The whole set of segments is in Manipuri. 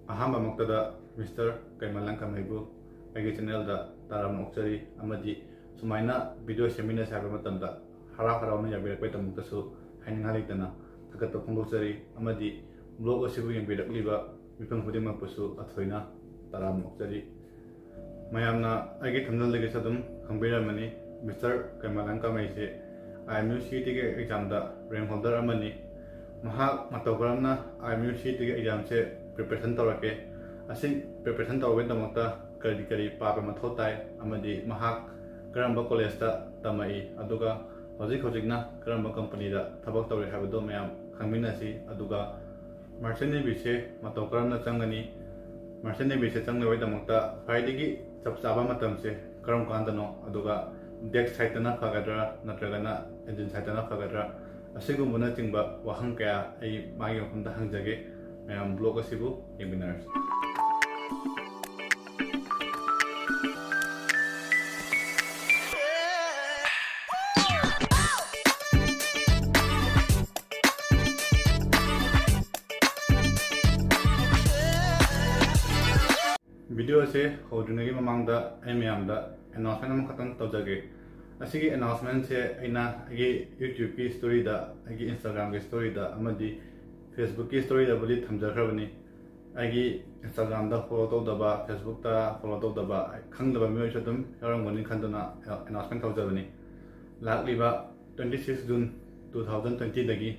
अहमद मिस्टर कैमल कमैबू अगे चैनल तारम ओक्चरी सुमायना वीडियो सेमिना साब हरा हराउन याबीरकपैदमक्तसु हाइनिंगा लेतना थगत फोंदोक्चरी ब्लॉग असिबु यंबीरकलिबा मिफम खुदिमकपुसु अथोइना तारम ओक्चरी मयामना अगे थंबनेल दगे सदुम खंबीरमनी मिस्टर कैमल कमैसे IMUCT के एग्जाम रैंक होल्डर अमनी मतौकरमना IMUCT के एग्जाम से प्रिपरेशन तौरके प्रिपरेशन तौरगदमक्ता करी करी पाबे मथौ ताई अमदी Karamba college तमई अदुगा हजिक हजिकना Karamba company थबक तौरे हाबदो मयाम खंगमिनसी अदुगा merchant navy से मतौकरमना चंगनी मर्चेंट नेवी से चंगनबैदमक्ता फाइदगी चप चाबा मतम से करम कांदनो अदुगा डेक साइटना फगद्रा नत्रगना इंजिन साइटना फगद्रा असिगुम्बना चिंबा वहंग कया आई मागी मफमदा हंगजगे मैम ब्लॉग असिबु येमिनार्स वीडियो से होद्रिनगी ममांगदा आई मैमदा अनाउंसमेंट अम खतंग तौजगे असिगी अनाउंसमेंट से अइना आगे यूट्यूब की स्टोरी दा आगे इंस्टाग्राम की स्टोरी दा अमदी फेसबुक की स्टोरी दा बुली थमजखरबनी आगे इंस्टाग्राम दा फॉलो तौदबा फेसबुक दा फॉलो तौदबा खंगदबा मियोइस अदुम यारंगनी खंदना अनाउंसमेंट तौजबनी लाक्लिबा 26 जून 2020 दगी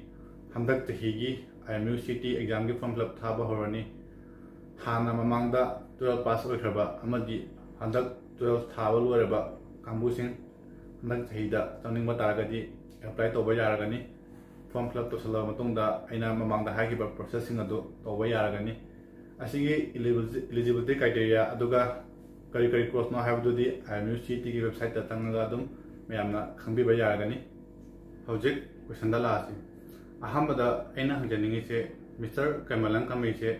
हमदक तहीगी IMUCT एग्जाम की फॉर्म फिलअप थाबा होरनी हाना ममांगदा 12 पास होइखरबा अमदी हंदक 12 थाबा लोरबा कांबुसिंग हंदक चहीदा चंगनिंगबा तारगदी अप्लाई तौबा यारगनी फॉर्म फिलअप तौसलबा मतुंगदा अइना ममांगदा हागिबा प्रोसेसिंग अदु तौबा यारगनी असिगी एलिजिबिलिटी क्राइटेरिया अदुगा करी करी कोर्स नो हाबदुदी IMUCT की वेबसाइट ता तंगगा अदुम मयामना खंबिबा यारगनी हौजिक क्वेश्चन दा लासी अहमदा अइना हंजनिंगिसे मिस्टर कैमलन कमैसे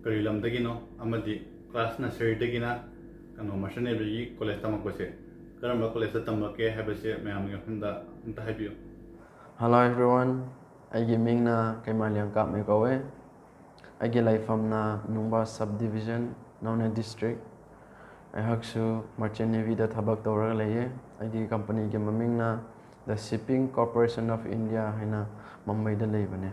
करी लमदगिनो अमदी क्लास नर्सरीदगिना कनो merchant navy college तमकपसे Karamba college तमके हैबसे मयामगे फंदा अंता हाइबियो Hello everyone, I mingna Kaimalyang Kapme Kowe. I laifamna Nungba subdivision, Naune district. I haksu Merchant Navy da thabak tawra laye. I company ke mamingna the Shipping Corporation of India haina Mumbai da laibane.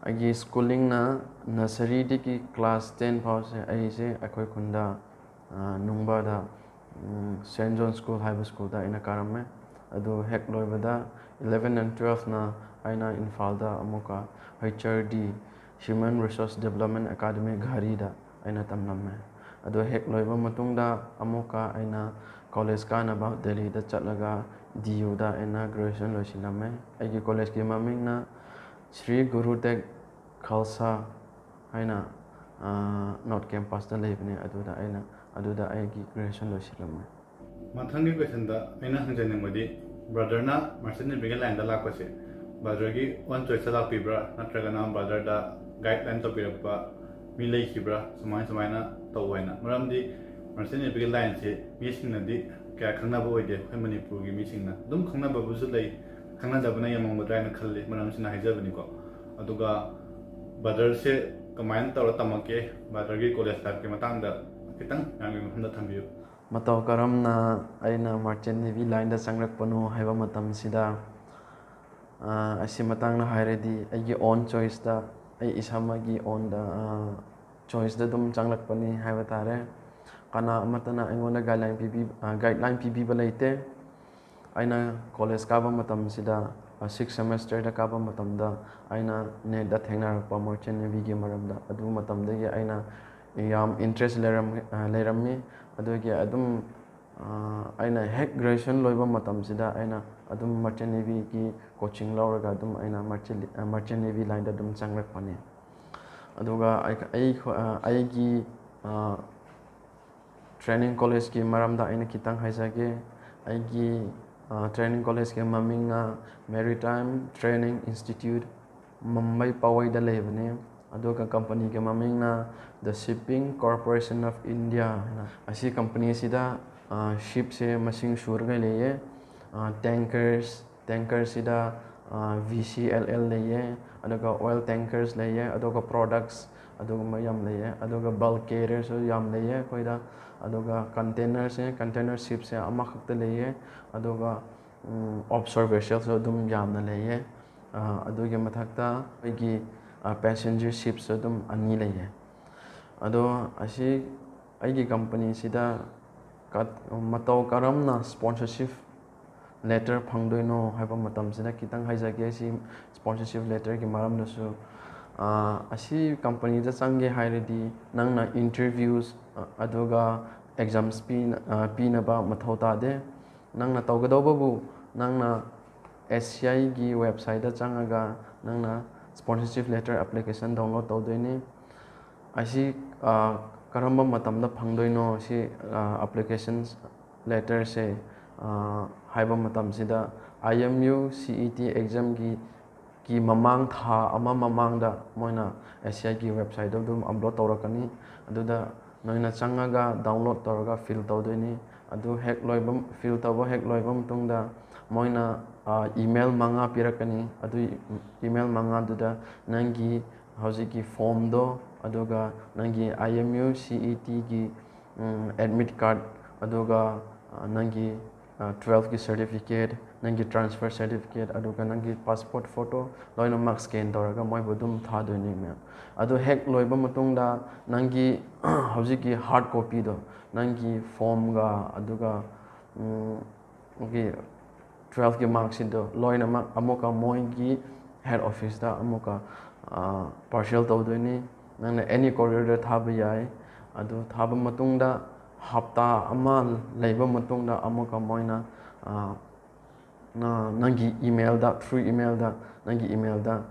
I schooling na nursery diki class 10 pause I se akoi khunda Nungba da St. John School High School da ina karame. Adu hek loibada 11 and 12 na aina Infalda amuka HRD Human Resource Development Academy Ghari da aina tamnamme adu hek loiba matungda amuka aina college kana ba Delhi da chatlaga DU da aina graduation loisinamme aigi college ki maming na Sri Guru Teg Khalsa aina North Campus da lebne adu da aigi graduation loisinamme मथंगी क्वेश्चन दा अइना हंजनिंगमदी ब्रदर ना मर्चेंट नेवी के लाइन दा लाकपसे ब्रदर की वन चॉइस लापिब्रा नत्रगना ब्रदर दा गाइडलाइन तपिरपा मी लेखिब्रा समायना तौवाइना मरमदी मर्चेंट नेवी के लाइन से मिसिंगनदी क्या खंगनाबो ओइदे खै मणिपुर की मिसिंगना दुम खंगनाबबुसु लई खंगनादबना यमंगबद्रायना खल्ले मरमसिना हाइजबनिको अदुगा ब्रदर से कमाइन तौरा तमके ब्रदर की कॉलेज लाइफ के मतंगदा खितंग यांगे मफंदा थंबियो matau karamna aina Merchant Navy line da sangrakpanu haiba matam sida asi matang na hairedi aigi own choice da ai isamagi own da choice da dum changlakpani haiba tare kana amatana aingona guideline pb balaite aina college ka ba matam sida 6 semester da ka ba matam da aina net da thengna pa Merchant Navy gi maram da adu matam da gi aina yam interest lerammi adugi adum aina hek graduation loiba matam sida aina adum Merchant Navy ki coaching lauraga adum aina Merchant Navy line da dum changrak pane aduga ai gi training college ki maram da aina kitang haisage ai gi training college ke maming na Maritime Training Institute Mumbai Powai da lebne aduga company ke maming na the Shipping Corporation of India asi company sida ship se masing surga leye tankers sida VCLL leye aduga oil tankers leye aduga products ꯑꯗꯨꯒꯨꯝꯕ ꯌꯥꯝ ꯂꯩꯌꯦ ꯑꯗꯨꯒ ꯕꯜꯛ ꯀꯦꯔꯤꯌꯔꯁꯨ ꯌꯥꯝ ꯂꯩꯌꯦ ꯑꯩꯈꯣꯏꯗ ꯑꯗꯨꯒ ꯀꯟꯇꯦꯅꯔ ꯁꯤꯞꯁꯦ ꯑꯃꯈꯛꯇ ꯂꯩꯌꯦ ꯑꯗꯨꯒ ꯑꯣꯐꯁꯣꯔ ꯚꯦꯁꯦꯜꯁꯨ ꯑꯗꯨꯝ ꯌꯥꯝꯅ ꯂꯩꯌꯦ ꯑꯗꯨꯒꯤ ꯃꯊꯛꯇ ꯑꯩꯈꯣꯏꯒꯤ ꯄꯦꯁꯦꯟꯖꯔ ꯁꯤꯞꯁꯨ ꯑꯗꯨꯝ 2 ꯂꯩꯌꯦ ꯑꯗꯣ ꯑꯁꯤ ꯑꯩꯒꯤ ꯀꯝꯄꯅꯤꯁꯤꯗ ꯃꯇꯧ ꯀꯔꯝꯅ ꯁ꯭ꯄꯣꯟꯁꯔꯁꯤꯞ ꯂꯦꯇꯔ ꯐꯪꯗꯣꯏꯅꯣ ꯍꯥꯏꯕ ꯃꯇꯝꯁꯤꯗ ꯈꯤꯇꯪ ꯍꯥꯏꯖꯒꯦ ꯁꯤ ꯁ꯭ꯄꯣꯟꯁꯔꯁꯤꯞ ꯂꯦꯇꯔꯒꯤ ꯃꯔꯝꯗꯁꯨ ꯑꯁꯤ ꯀꯝꯄꯅꯤꯗ ꯆꯪꯒꯦ ꯍꯥꯏꯔꯗꯤ ꯅꯪꯅ ꯏꯟꯇꯔꯚ꯭ꯌꯨꯁ ꯑꯗꯨꯒ ꯑꯦꯛꯖꯥꯝꯁ ꯄꯤꯅꯕ ꯃꯊꯧ ꯇꯥꯗꯦ ꯅꯪꯅ ꯇꯧꯒꯗꯧꯕꯕꯨ ꯅꯪꯅ SCIꯒꯤ ꯋꯦꯕꯁꯥꯏꯠꯇ ꯆꯪꯉꯒ ꯅꯪꯅ ꯁ꯭ꯄꯣꯟꯁꯔꯁꯤꯞ ꯂꯦꯇꯔ ꯑꯦꯄ꯭ꯂꯤꯀꯦꯁꯟ ꯗꯥꯎꯟꯂꯣꯗ ꯇꯧꯗꯣꯏꯅꯤ ꯑꯁꯤ ꯀꯔꯝꯕ ꯃꯇꯝꯗ ꯐꯪꯗꯣꯏꯅꯣ ꯁꯤ ꯑꯦꯄ꯭ꯂꯤꯀꯦꯁꯟ ꯂꯦꯇꯔꯁꯦ ꯍꯥꯏꯕ ꯃꯇꯝꯁꯤꯗ IMU CET ꯑꯦꯛꯖꯥꯝꯒꯤ ꯃꯃꯥꯡ ꯊꯥ ꯑꯃ ꯃꯃꯥꯡꯗ ꯃꯣꯏꯅ SCIꯒꯤ ꯋꯦꯕꯁꯥꯏꯠꯇ ꯑꯗꯨꯝ ꯑꯞꯂꯣꯗ ꯇꯧꯔꯛꯀꯅꯤ ꯑꯗꯨꯗ ꯅꯣꯏꯅ ꯆꯪꯉꯒ ꯗꯥꯎꯟꯂꯣꯗ ꯇꯧꯔꯒ ꯐꯤꯜ ꯇꯧꯗꯣꯏꯅꯤ ꯑꯗꯨ ꯐꯤꯜ ꯇꯧꯕ ꯍꯦꯛ ꯂꯣꯏꯕ ꯃꯇꯨꯡꯗ ꯃꯣꯏꯅ ꯏꯃꯦꯜ 5 ꯄꯤꯔꯛꯀꯅꯤ ꯑꯗꯨ ꯏꯃꯦꯜ 5ꯗꯨꯗ ꯅꯪꯒꯤ ꯍꯧꯖꯤꯛꯀꯤ ꯐꯣꯝꯗꯣ ꯑꯗꯨꯒ ꯅꯪꯒꯤ IMU CETꯒꯤ ꯑꯦꯗꯃꯤꯠ ꯀꯥꯔꯗ ꯑꯗꯨꯒ ꯅꯪꯒꯤ 12ꯒꯤ ꯁꯔꯇꯤꯐꯤꯀꯦꯠ ꯅꯪꯒꯤ ꯇ꯭ꯔꯥꯟꯁꯐꯔ ꯁꯔꯇꯤꯐꯤꯀꯦꯠ ꯑꯗꯨꯒ ꯅꯪꯒꯤ ꯄꯥꯁꯄꯣꯔꯠ ꯐꯣꯇꯣ ꯂꯣꯏꯅꯃꯛ ꯁ꯭ꯀꯦꯟ ꯇꯧꯔꯒ ꯃꯣꯏꯕꯨ ꯑꯗꯨꯝ ꯊꯥꯗꯣꯏꯅꯤ ꯃꯦꯝ ꯑꯗꯨ ꯍꯦꯛ ꯂꯣꯏꯕ ꯃꯇꯨꯡꯗ ꯅꯪꯒꯤ ꯍꯧꯖꯤꯛꯀꯤ ꯍꯥꯔꯗ ꯀꯣꯄꯤꯗꯣ ꯅꯪꯒꯤ ꯐꯣꯝꯒ ꯑꯗꯨꯒ 12ꯒꯤ ꯃꯥꯔꯛꯁꯤꯠꯇꯣ ꯂꯣꯏꯅꯃꯛ ꯑꯃꯨꯛꯀ ꯃꯣꯏꯒꯤ ꯍꯦꯗ ꯑꯣꯐꯤꯁꯇ ꯑꯃꯨꯛꯀ ꯄꯥꯔꯁꯦꯜ ꯇꯧꯗꯣꯏꯅꯤ ꯅꯪꯅ ꯑꯦꯅꯤ ꯀꯣꯔꯤꯌꯔꯗ ꯊꯥꯕ ꯌꯥꯏ ꯑꯗꯨ ꯊꯥꯕ ꯃꯇꯨꯡꯗ ꯍꯞꯇꯥ ꯑꯃ ꯂꯩꯕ ꯃꯇꯨꯡꯗ ꯑꯃꯨꯛꯀ ꯃꯣꯏꯅ ꯅꯪꯒꯤ ꯏꯃꯦꯜꯗ ꯅꯪꯒꯤ ꯏꯃꯦꯜꯗ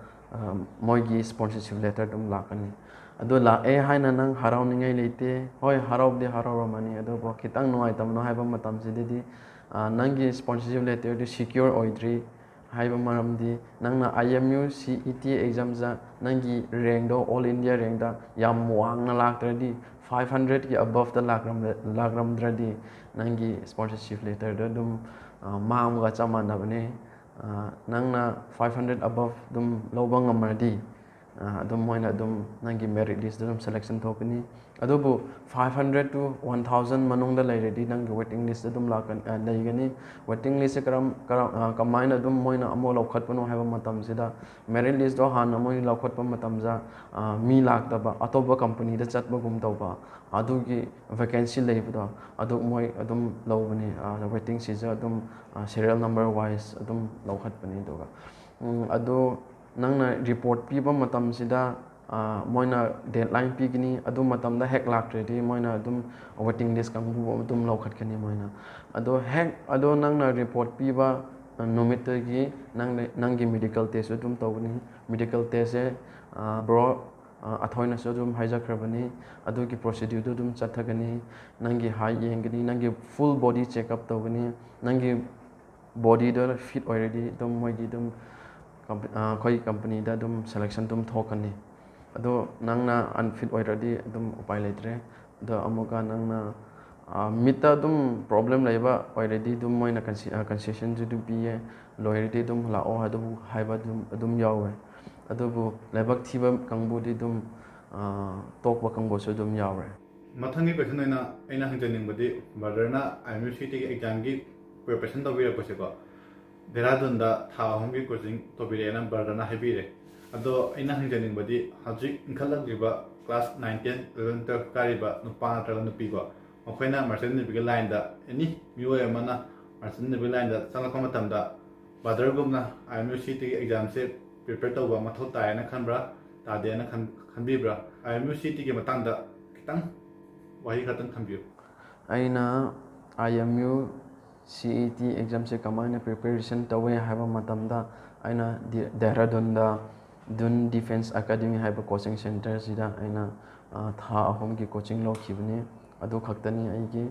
ꯃꯣꯏꯒꯤ ꯁ꯭ꯄꯣꯟꯁꯔꯁꯤꯞ ꯂꯦꯇꯔ ꯑꯗꯨꯝ ꯂꯥꯛꯀꯅꯤ ꯑꯗꯨ ꯂꯥꯛꯑꯦ ꯍꯥꯏꯅ ꯅꯪ ꯍꯔꯥꯎꯅꯤꯡꯉꯥꯏ ꯂꯩꯇꯦ ꯍꯣꯏ ꯍꯔꯥꯎꯕꯗꯤ ꯍꯔꯥꯎꯔꯝꯃꯅꯤ ꯑꯗꯨꯕꯨ ꯈꯤꯇꯪ ꯅꯨꯡꯉꯥꯏꯇꯕꯅꯣ ꯍꯥꯏꯕ ꯃꯇꯝꯁꯤꯗꯗꯤ ꯅꯪꯒꯤ ꯁ꯭ꯄꯣꯟꯁꯔꯁꯤꯞ ꯂꯦꯇꯔꯗꯤ ꯁꯤꯀ꯭ꯌꯣꯔ ꯑꯣꯏꯗ꯭ꯔꯤ ꯍꯥꯏꯕ ꯃꯔꯝꯗꯤ ꯅꯪꯅ IMU CET ꯑꯦꯛꯖꯥꯝꯗ ꯅꯪꯒꯤ ꯔꯦꯡꯗꯣ ꯑꯣꯜ ꯏꯟꯗꯤꯌꯥ ꯔꯦꯡꯗ ꯌꯥꯝ ꯋꯥꯡꯅ ꯂꯥꯛꯇ꯭ꯔꯗꯤ 500ꯒꯤ ꯑꯕꯞꯇ ꯂꯥꯛꯔꯝꯗ꯭ꯔꯗꯤ ꯅꯪꯒꯤ ꯁ꯭ꯄꯣꯟꯁꯔꯁꯤꯞ ꯂꯦꯇꯔꯗꯣ ꯑꯗꯨꯝ ꯃꯥꯡꯕꯒ ꯆꯞ ꯃꯥꯟꯅꯕꯅꯤ ꯅꯪꯅ 500 ꯑꯕꯞ ꯑꯗꯨꯝ ꯂꯧꯕ ꯉꯝꯃꯗꯤ ꯑꯗꯨꯝ ꯃꯣꯏꯅ ꯑꯗꯨꯝ ꯅꯪꯒꯤ ꯃꯦꯔꯤꯠ ꯂꯤꯁꯇ ꯑꯗum ꯁꯦꯂꯦꯛꯁꯟ ꯊꯣꯛꯀꯅꯤ ꯑꯗꯨꯕꯨ 500 to 1000 ꯃꯅꯨꯡꯗ ꯂꯩꯔꯗꯤ ꯅꯪꯒꯤ ꯋꯦꯇꯤꯡ ꯂꯤꯁꯇ ꯑꯗꯨꯝ ꯂꯩꯒꯅꯤ ꯋꯦꯇꯤꯡ ꯂꯤꯁꯁꯦ ꯀꯃꯥꯏꯅ ꯑꯗꯨꯝ ꯃꯣꯏꯅ ꯑꯃꯨꯛ ꯂꯧꯈꯠꯄꯅꯣ ꯍꯥꯏꯕ ꯃꯇꯝꯁꯤꯗ ꯃꯦꯔꯤꯠ ꯂꯤꯁꯇꯣ ꯍꯥꯟꯅ ꯃꯣꯏ ꯂꯧꯈꯠꯄ ꯃꯇꯝꯗ ꯃꯤ ꯂꯥꯛꯇꯕ ꯑꯇꯣꯞꯄ ꯀꯝꯄꯅꯤꯗ ꯆꯠꯄꯒꯨꯝ ꯇꯧꯕ ꯑꯗꯨꯒꯤ ꯚꯦꯀꯦꯟꯁꯤ ꯂꯩꯕꯗꯣ ꯑꯗꯨ ꯃꯣꯏ ꯑꯗꯨꯝ ꯂꯧꯕꯅꯤ ꯋꯦꯇꯤꯡ ꯁꯤꯠꯁꯦ ꯑꯗꯨꯝ ꯁꯦꯔꯤꯌꯦꯜ ꯅꯝꯕꯔ ꯋꯥꯏꯁ ꯑꯗꯨꯝ ꯂꯧꯈꯠꯄꯅꯤ ꯑꯗꯨꯒ ꯑꯗꯨ ꯅꯪꯅ ꯔꯤꯄꯣꯔꯠ ꯄꯤꯕ ꯃꯇꯝꯁꯤꯗ ꯃꯣꯏꯅ ꯗꯦꯗꯂꯥꯏꯟ ꯄꯤꯒꯅꯤ ꯑꯗꯨ ꯃꯇꯝꯗ ꯍꯦꯛ ꯂꯥꯛꯇ꯭ꯔꯗꯤ ꯃꯣꯏꯅ ꯑꯗꯨꯝ ꯋꯦꯇꯤꯡ ꯂꯤꯁ ꯀꯥꯡꯕꯨ ꯑꯗꯨꯝ ꯂꯧꯈꯠꯀꯅꯤ ꯃꯣꯏꯅ ꯑꯗꯣ ꯅꯪꯅ ꯔꯤꯄꯣꯔꯠ ꯄꯤꯕ ꯅꯨꯃꯤꯠꯇꯒꯤ ꯅꯪꯒꯤ ꯃꯦꯗꯤꯀꯦꯜ ꯇꯦꯁꯁꯨ ꯑꯗꯨꯝ ꯇꯧꯒꯅꯤ ꯃꯦꯗꯤꯀꯦꯜ ꯇꯦꯁꯁꯦ ꯕ꯭ꯔꯣ ꯑꯊꯣꯏꯅꯁꯨ ꯑꯗꯨꯝ ꯍꯥꯏꯖꯈ꯭ꯔꯕꯅꯤ ꯑꯗꯨꯒꯤ ꯄ꯭ꯔꯣꯁꯤꯗ꯭ꯌꯨꯔꯗꯨ ꯑꯗꯨꯝ ꯆꯠꯊꯒꯅꯤ ꯅꯪꯒꯤ ꯍꯥꯏꯠ ꯌꯦꯡꯒꯅꯤ ꯅꯪꯒꯤ ꯐꯨꯜ ꯕꯣꯗꯤ ꯆꯦꯛꯑꯞ ꯇꯧꯒꯅꯤ ꯅꯪꯒꯤ ꯕꯣꯗꯤꯗꯣ ꯐꯤꯠ ꯑꯣꯏꯔꯗꯤ ꯑꯗꯨꯝ ꯃꯣꯏꯒꯤ ꯑꯗꯨꯝ ꯑꯩꯈꯣꯏꯒꯤ ꯀꯝꯄꯅꯤꯗ ꯑꯗꯨꯝ ꯁꯦꯂꯦꯛꯁꯟ ꯑꯗꯨꯝ ꯊꯣꯛꯀꯅꯤ ꯑꯗꯣ ꯅꯪꯅ ꯑꯟꯐꯤꯠ ꯑꯣꯏꯔꯗꯤ ꯑꯗꯨꯝ ꯎꯄꯥꯏ ꯂꯩꯇ꯭ꯔꯦ ꯑꯗꯣ ꯑꯃꯨꯛꯀ ꯅꯪꯅ ꯃꯤꯠꯇ ꯑꯗꯨꯝ ꯄ꯭ꯔꯣꯕ꯭ꯂꯦꯝ ꯂꯩꯕ ꯑꯣꯏꯔꯗꯤ ꯑꯗꯨꯝ ꯃꯣꯏꯅ ꯀꯟꯁꯦꯁꯟꯁꯨ ꯑꯗꯨꯝ ꯄꯤꯌꯦ ꯂꯣꯏꯔꯗꯤ ꯑꯗꯨꯝ ꯂꯥꯛꯑꯣ ꯍꯥꯏꯕ ꯑꯗꯨꯝ ꯌꯥꯎꯋꯦ ꯑꯗꯨꯕꯨ ꯂꯥꯏꯕꯛ ꯊꯤꯕ ꯀꯥꯡꯕꯨꯗꯤ ꯑꯗꯨꯝ ꯇꯣꯛꯄ ꯀꯥꯡꯕꯨꯁꯨ ꯑꯗꯨꯝ ꯌꯥꯎꯔꯦ ꯃꯊꯪꯒꯤ ꯀ꯭ꯋꯦꯁꯟ ꯑꯣꯏꯅ ꯑꯩꯅ ꯍꯪꯖꯅꯤꯡꯕꯗꯤ ꯕ꯭ꯔꯗꯔꯅ IMU CET ꯑꯦꯛꯖꯥꯝꯒꯤ ꯄ꯭रिꯄꯦꯔꯦꯁꯟ ꯇꯧꯕꯤꯔꯛꯄꯁꯦꯀꯣ ꯗꯦꯍꯔꯥꯗꯨꯟꯗ ꯊꯥ 3ꯒꯤ ꯀꯣꯆꯤꯡ ꯇꯧꯕꯤꯔꯛꯑꯦꯅ ꯕ꯭ꯔꯗꯔꯅ ꯍꯥꯏꯕꯤꯔꯦ ꯑꯗꯣ ꯑꯩꯅ ꯍꯪꯖꯅꯤꯡꯕꯗꯤ ꯍꯧꯖꯤꯛ ꯏꯟꯈꯠꯂꯛꯂꯤꯕ ꯀ꯭ꯂꯥꯁ 9, 10, 11, 12 ꯀꯥꯔꯤꯕ ꯅꯨꯄꯥ ꯅꯠꯇ꯭ꯔꯒ ꯅꯨꯄꯤꯀꯣ ꯃꯈꯣꯏꯅ ꯃꯥꯔꯆꯦꯟ ꯅꯦꯚꯤꯒꯤ ꯂꯥꯏꯟꯗ ꯑꯦꯅꯤ ꯃꯤꯑꯣꯏ ꯑꯃꯅ ꯃꯥꯔꯆꯦꯟ ꯅꯦꯚꯤ ꯂꯥꯏꯟꯗ ꯆꯪꯂꯛꯄ ꯃꯇꯝꯗ ꯕ꯭ꯔꯗꯔꯒꯨꯝꯅ IMU CET ꯑꯦꯛꯖꯥꯝꯁꯦ ꯄ꯭ꯔꯤꯄꯦꯌꯔ ꯇꯧꯕ ꯃꯊꯧ ꯇꯥꯏꯌꯦꯅ ꯈꯟꯕ꯭ꯔꯥ ꯇꯥꯗꯦꯅ ꯈꯟꯕꯤꯕ꯭ꯔꯥ IMU CETꯒꯤ ꯃꯇꯥꯡꯗ ꯈꯤꯇꯪ ꯋꯥꯍꯩ ꯈꯛꯇꯪ ꯊꯝꯕꯤꯌꯨ ꯑꯩꯅ IMU CET ꯑꯦꯛꯖꯥꯝꯁꯦ ꯀꯃꯥꯏꯅ ꯄ꯭ꯔꯤꯄꯦꯔꯦꯁꯟ ꯇꯧꯋꯦ ꯍꯥꯏꯕ ꯃꯇꯝꯗ ꯑꯩꯅ ꯗꯦꯍꯔꯥꯗꯨꯟꯗ ꯗꯨꯟ ꯗꯤꯐꯦꯟꯁ ꯑꯦꯀꯥꯗꯃꯤ ꯍꯥꯏꯕ ꯀꯣꯆꯤꯡ ꯁꯦꯟꯇꯔꯁꯤꯗ ꯑꯩꯅ ꯊꯥ 3ꯒꯤ ꯀꯣꯆꯤꯡ ꯂꯧꯈꯤꯕꯅꯤ ꯑꯗꯨ ꯈꯛꯇꯅꯤ ꯑꯩꯒꯤ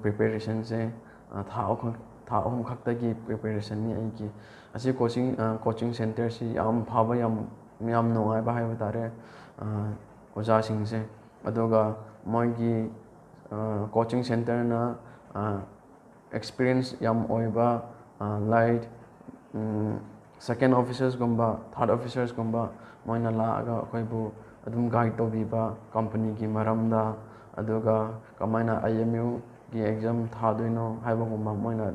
ꯄ꯭ꯔꯤꯄꯦꯔꯦꯁꯟꯁꯦ ꯊꯥ 3 ꯈꯛꯇꯒꯤ ꯄ꯭ꯔꯤꯄꯦꯔꯦꯁꯟꯅꯤ ꯑꯩꯒꯤ ꯑꯁꯤ ꯀꯣꯆꯤꯡ ꯁꯦꯟꯇꯔꯁꯤ ꯌꯥꯝ ꯐꯕ ꯌꯥꯝ ꯅꯨꯡꯉꯥꯏꯕ ꯍꯥꯏꯕ ꯇꯥꯔꯦ ꯑꯣꯖꯥꯁꯤꯡꯁꯦ ꯑꯗꯨꯒ ꯃꯣꯏꯒꯤ ꯀꯣꯆꯤꯡ ꯁꯦꯟꯇꯔꯅ ꯑꯦꯛꯁꯄꯤꯔꯤꯌꯦꯟꯁ ꯌꯥꯝ ꯑꯣꯏꯕ ꯂꯥꯏꯛ ꯁꯦꯀꯦꯟ ꯑꯣꯐꯤꯁꯔꯁꯒꯨꯝꯕ ꯊꯥꯔꯠ ꯑꯣꯐꯤꯁꯔꯁꯒꯨꯝꯕ ꯃꯣꯏꯅ ꯂꯥꯛꯑꯒ ꯑꯩꯈꯣꯏꯕꯨ ꯑꯗꯨꯝ ꯒꯥꯏꯗ ꯇꯧꯕꯤꯕ ꯀꯝꯄꯅꯤꯒꯤ ꯃꯔꯝꯗ ꯑꯗꯨꯒ ꯀꯃꯥꯏꯅ IMUꯒꯤ ꯑꯦꯛꯖꯥꯝ ꯊꯥꯗꯣꯏꯅꯣ ꯍꯥꯏꯕꯒꯨꯝꯕ ꯃꯣꯏꯅ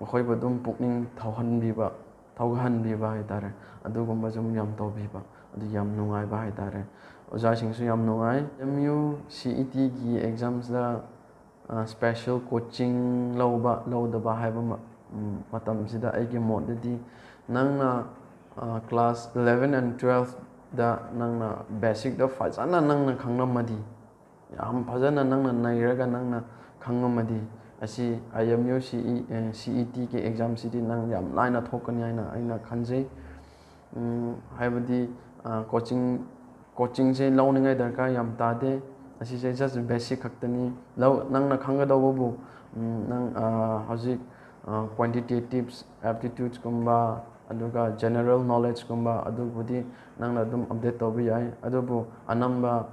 ꯃꯈꯣꯏꯕꯨ ꯑꯗꯨꯝ ꯄꯨꯛꯅꯤꯡ ꯊꯧꯒꯠꯍꯟꯕꯤꯕ ꯍꯥꯏꯇꯥꯔꯦ ꯑꯗꯨꯒꯨꯝꯕ ꯁꯨꯝ ꯌꯥꯝ ꯇꯧꯕꯤꯕ ꯑꯗꯨ ꯌꯥꯝ ꯅꯨꯡꯉꯥꯏꯕ ꯍꯥꯏꯇꯥꯔꯦ ꯑꯣꯖꯥꯁꯤꯡꯁꯨ ꯌꯥꯝ ꯅꯨꯡꯉꯥꯏ MU CETꯒꯤ ꯑꯦꯛꯖꯥꯝꯁꯗ ꯁ꯭ꯄꯦꯁꯦꯜ ꯀꯣꯆꯤꯡ ꯂꯧꯗꯕ ꯍꯥꯏꯕ ꯃꯇꯝꯁꯤꯗ ꯑꯩꯒꯤ ꯃꯣꯠꯇꯗꯤ ꯅꯪꯅ ꯀ꯭ꯂꯥꯁ 11 and 12ꯗ ꯅꯪꯅ ꯕꯦꯁꯤꯛꯇ ꯐꯖꯅ ꯅꯪꯅ ꯈꯪꯂꯝꯃꯗꯤ ꯌꯥꯝ ꯐꯖꯅ ꯅꯪꯅ ꯅꯩꯔꯒ ꯅꯪꯅ ꯈꯪꯉꯝꯃꯗꯤ ꯑꯁꯤ IMU CETꯒꯤ ꯑꯦꯛꯖꯥꯝꯁꯤꯗꯤ ꯅꯪ ꯌꯥꯝ ꯂꯥꯏꯅ ꯊꯣꯛꯀꯅꯤ ꯍꯥꯏꯅ ꯑꯩꯅ ꯈꯟꯖꯩ ꯍꯥꯏꯕꯗꯤ ꯀꯣꯆꯤꯡꯁꯦ ꯂꯧꯅꯤꯡꯉꯥꯏ ꯗꯔꯀꯥꯔ ꯌꯥꯝ ꯇꯥꯗꯦ ꯑꯁꯤꯁꯦ ꯖꯁ ꯕꯦꯁꯤꯛ ꯈꯛꯇꯅꯤ ꯅꯪꯅ ꯈꯪꯒꯗꯧꯕꯕꯨ ꯅꯪ ꯍꯧꯖꯤꯛ ꯀ꯭ꯋꯥꯟꯇꯤꯇꯦꯇꯤꯞꯁ ꯑꯦꯞꯇꯤꯇ꯭ꯌꯨꯠꯁꯀꯨꯝꯕ ꯑꯗꯨꯒ ꯖꯦꯅꯔꯦꯜ ꯅꯣꯂꯦꯖꯀꯨꯝꯕ ꯑꯗꯨꯕꯨꯗꯤ ꯅꯪꯅ ꯑꯗꯨꯝ ꯑꯞꯗꯦꯠ ꯇꯧꯕ ꯌꯥꯏ ꯑꯗꯨꯕꯨ ꯑꯅꯝꯕ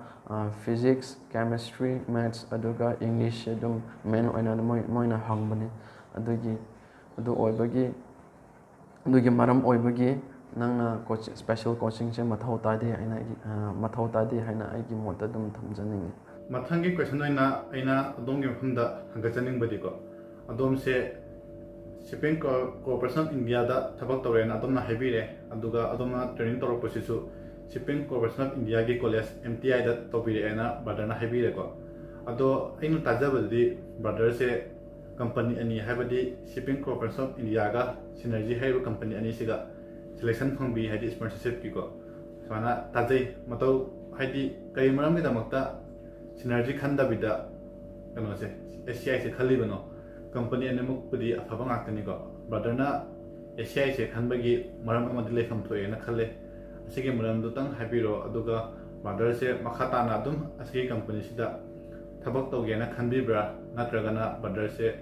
ꯐꯤꯖꯤꯛꯁ ꯀꯦꯃꯤꯁꯇ꯭ꯔꯤ ꯃꯦꯠꯁ ꯑꯗꯨꯒ ꯏꯪꯂꯤꯁꯁꯦ ꯑꯗꯨꯝ ꯃꯦꯟ ꯑꯣꯏꯅ ꯃꯣꯏꯅ ꯍꯪꯕꯅꯤ ꯑꯗꯨꯒꯤ ꯃꯔꯝ ꯑꯣꯏꯕꯒꯤ ꯅꯪꯅ ꯁ꯭ꯄꯦꯁꯦꯜ ꯀꯣꯆꯤꯡꯁꯦ ꯃꯊꯧ ꯇꯥꯗꯦ ꯍꯥꯏꯅ ꯑꯩꯒꯤ ꯃꯣꯠꯇ ꯑꯗꯨꯝ ꯊꯝꯖꯅꯤꯡꯉꯤ ꯃꯊꯪꯒꯤ ꯀ꯭ꯋꯦꯁꯟ ꯑꯣꯏꯅ ꯑꯩꯅ ꯑꯗꯣꯝꯒꯤ ꯃꯐꯝꯗ ꯍꯪꯒꯠꯆꯅꯤꯡꯕꯗꯤꯀꯣ ꯑꯗꯣꯝꯁꯦ ꯁꯤꯞꯄꯤꯡ ꯀꯣꯔꯄꯣꯔꯦꯁꯟ ꯑꯣꯐ ꯏꯟꯗꯤꯌꯥꯗ ꯊꯕꯛ ꯇꯧꯔꯦꯅ ꯑꯗꯣꯝꯅ ꯍꯥꯏꯕꯤꯔꯦ ꯑꯗꯨꯒ ꯑꯗꯣꯝꯅ ꯇ꯭ꯔꯦꯅꯤꯡ ꯇꯧꯔꯛꯄꯁꯤꯁꯨ ꯁꯤꯞꯄꯤꯡ ꯀꯣꯔꯄꯣꯔꯦꯁꯟ ꯑꯣꯐ ꯏꯟꯗꯤꯌꯥꯒꯤ ꯀꯣꯂꯦꯖ MTIꯗ ꯇꯧꯕꯤꯔꯛꯑꯦꯅ ꯕ꯭ꯔꯗꯔꯅ ꯍꯥꯏꯕꯤꯔꯦꯀꯣ ꯑꯗꯣ ꯑꯩꯅ ꯇꯥꯖꯕꯗꯗꯤ ꯕ꯭ꯔꯗꯔꯁꯦ ꯀꯝꯄꯅꯤ ꯑꯅꯤ ꯍꯥꯏꯕꯗꯤ ꯁꯤꯞꯄꯤꯡ ꯀꯣꯔꯄꯣꯔꯦꯁꯟ ꯑꯣꯐ ꯏꯟꯗꯤꯌꯥꯒ ꯁꯤꯅꯔꯖꯤ ꯍꯥꯏꯔꯤꯕ ꯀꯝꯄꯅꯤ ꯑꯅꯤꯁꯤꯒ ꯁꯦꯂꯦꯛꯁꯟ ꯐꯪꯕꯤ ꯍꯥꯏꯗꯤ ꯁ꯭ꯄꯣꯟꯁꯔꯁꯤꯞꯀꯤꯀꯣ ꯁꯨꯃꯥꯏꯅ ꯇꯥꯖꯩ ꯃꯇꯧ ꯍꯥꯏꯗꯤ ꯀꯔꯤ ꯃꯔꯝꯒꯤꯗꯃꯛꯇ ꯁꯤꯅꯔꯖꯤ ꯈꯟꯗꯕꯤꯗ ꯀꯩꯅꯣꯁꯦ SCIꯁꯦ ꯈꯜꯂꯤꯕꯅꯣ ꯀꯝꯄꯅꯤ ꯑꯅꯤꯃꯛꯄꯨꯗꯤ ꯑꯐꯕ ꯉꯥꯛꯇꯅꯤꯀꯣ ꯕ꯭ꯔꯗꯔꯅ SCIꯁꯦ ꯈꯟꯕꯒꯤ ꯃꯔꯝ ꯑꯃꯗꯤ ꯂꯩꯐꯝ ꯊꯣꯛꯑꯦꯅ ꯈꯜꯂꯦ ꯑꯁꯤꯒꯤ ꯃꯔꯝꯗꯨꯇꯪ ꯍꯥꯏꯕꯤꯔꯣ ꯑꯗꯨꯒ ꯕ꯭ꯔꯗꯔꯁꯦ ꯃꯈꯥ ꯇꯥꯅ ꯑꯗꯨꯝ ꯑꯁꯤꯒꯤ ꯀꯝꯄꯅꯤꯁꯤꯗ ꯊꯕꯛ ꯇꯧꯒꯦꯅ ꯈꯟꯕꯤꯕ꯭ꯔꯥ ꯅꯠꯇ꯭ꯔꯒꯅ ꯕ꯭ꯔꯗꯔꯁꯦ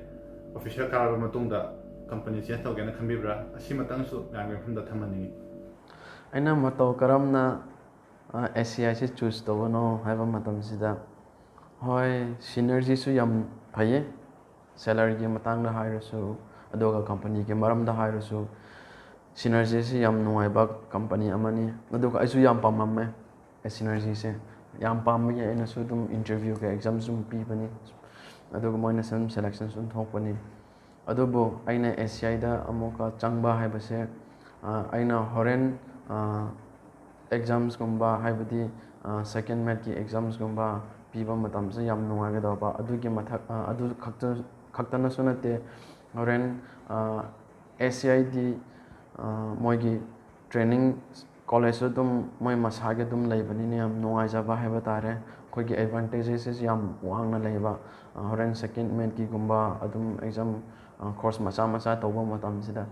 ꯑꯣꯐꯤꯁꯔ ꯀꯥꯔꯕ ꯃꯇꯨꯡꯗ ꯀꯝꯄꯅꯤ ꯆꯦꯟꯖ ꯇꯧꯒꯦꯅ ꯈꯟꯕꯤꯕ꯭ꯔꯥ ꯑꯁꯤ ꯃꯇꯥꯡꯁꯨ ꯃꯌꯥꯝꯒꯤ ꯃꯐꯝꯗ ꯊꯝꯍꯟꯅꯤꯡꯉꯤ ꯑꯩꯅ ꯃꯇꯧ ꯀꯔꯝꯅ SCIꯁꯦ ꯆꯨꯁ ꯇꯧꯕꯅꯣ ꯍꯥꯏꯕ ꯃꯇꯝꯁꯤꯗ ꯍꯣꯏ ꯁꯤꯅꯔꯖꯤꯁꯨ ꯌꯥꯝ ꯐꯩꯌꯦ ꯁꯦꯂꯔꯤꯒꯤ ꯃꯇꯥꯡꯗ ꯍꯥꯏꯔꯁꯨ ꯑꯗꯨꯒ ꯀꯝꯄꯅꯤꯒꯤ ꯃꯔꯝꯗ ꯍꯥꯏꯔꯁꯨ ꯁꯤꯅꯔꯖꯤꯁꯤ ꯌꯥꯝ ꯅꯨꯡꯉꯥꯏꯕ ꯀꯝꯄꯅꯤ ꯑꯃꯅꯤ ꯑꯗꯨꯒ ꯑꯩꯁꯨ ꯌꯥꯝ ꯄꯥꯝꯃꯝꯃꯦ ꯁꯤꯅꯔꯖꯤꯁꯦ ꯌꯥꯝ ꯄꯥꯝꯕꯒꯤ ꯑꯩꯅꯁꯨ ꯑꯗꯨꯝ ꯏꯟꯇꯔꯚ꯭ꯌꯨꯒ ꯑꯦꯛꯖꯥꯝꯁꯨ ꯑꯗꯨꯝ ꯄꯤꯕꯅꯤ ꯑꯗꯨꯒ ꯃꯣꯏꯅ ꯁꯨꯝ ꯁꯦꯂꯦꯛꯁꯟꯁꯨ ꯑꯗꯨꯝ ꯊꯣꯛꯄꯅꯤ ꯑꯗꯨꯕꯨ ꯑꯩꯅ SCIꯗ ꯑꯃꯨꯛꯀ ꯆꯪꯕ ꯍꯥꯏꯕꯁꯦ ꯑꯩꯅ ꯍꯣꯔꯦꯟ ꯑꯦꯛꯖꯥꯝꯁꯀꯨꯝꯕ ꯍꯥꯏꯕꯗꯤ ꯁꯦꯀꯦꯟ ꯃꯦꯠꯀꯤ ꯑꯦꯛꯖꯥꯝꯁꯀꯨꯝꯕ ꯄꯤꯕ ꯃꯇꯝꯁꯦ ꯌꯥꯝ ꯅꯨꯡꯉꯥꯏꯒꯗꯧꯕ ꯑꯗꯨꯒꯤ ꯑꯗꯨ ꯈꯛꯇꯅꯁꯨ ꯅꯠꯇꯦ ꯍꯣꯔꯦꯟ SCIꯗꯤ ꯃꯣꯏꯒꯤ ट्रेनिंग कॉलेज मैं मसागे लेबनी नुआजब है तारे अखोई एडवांटेजेस याम वांगना लेबा होरेन सेकेंड मेट की गुम्बा एग्जाम कोर्स मचा मचा तौब मतमसिदा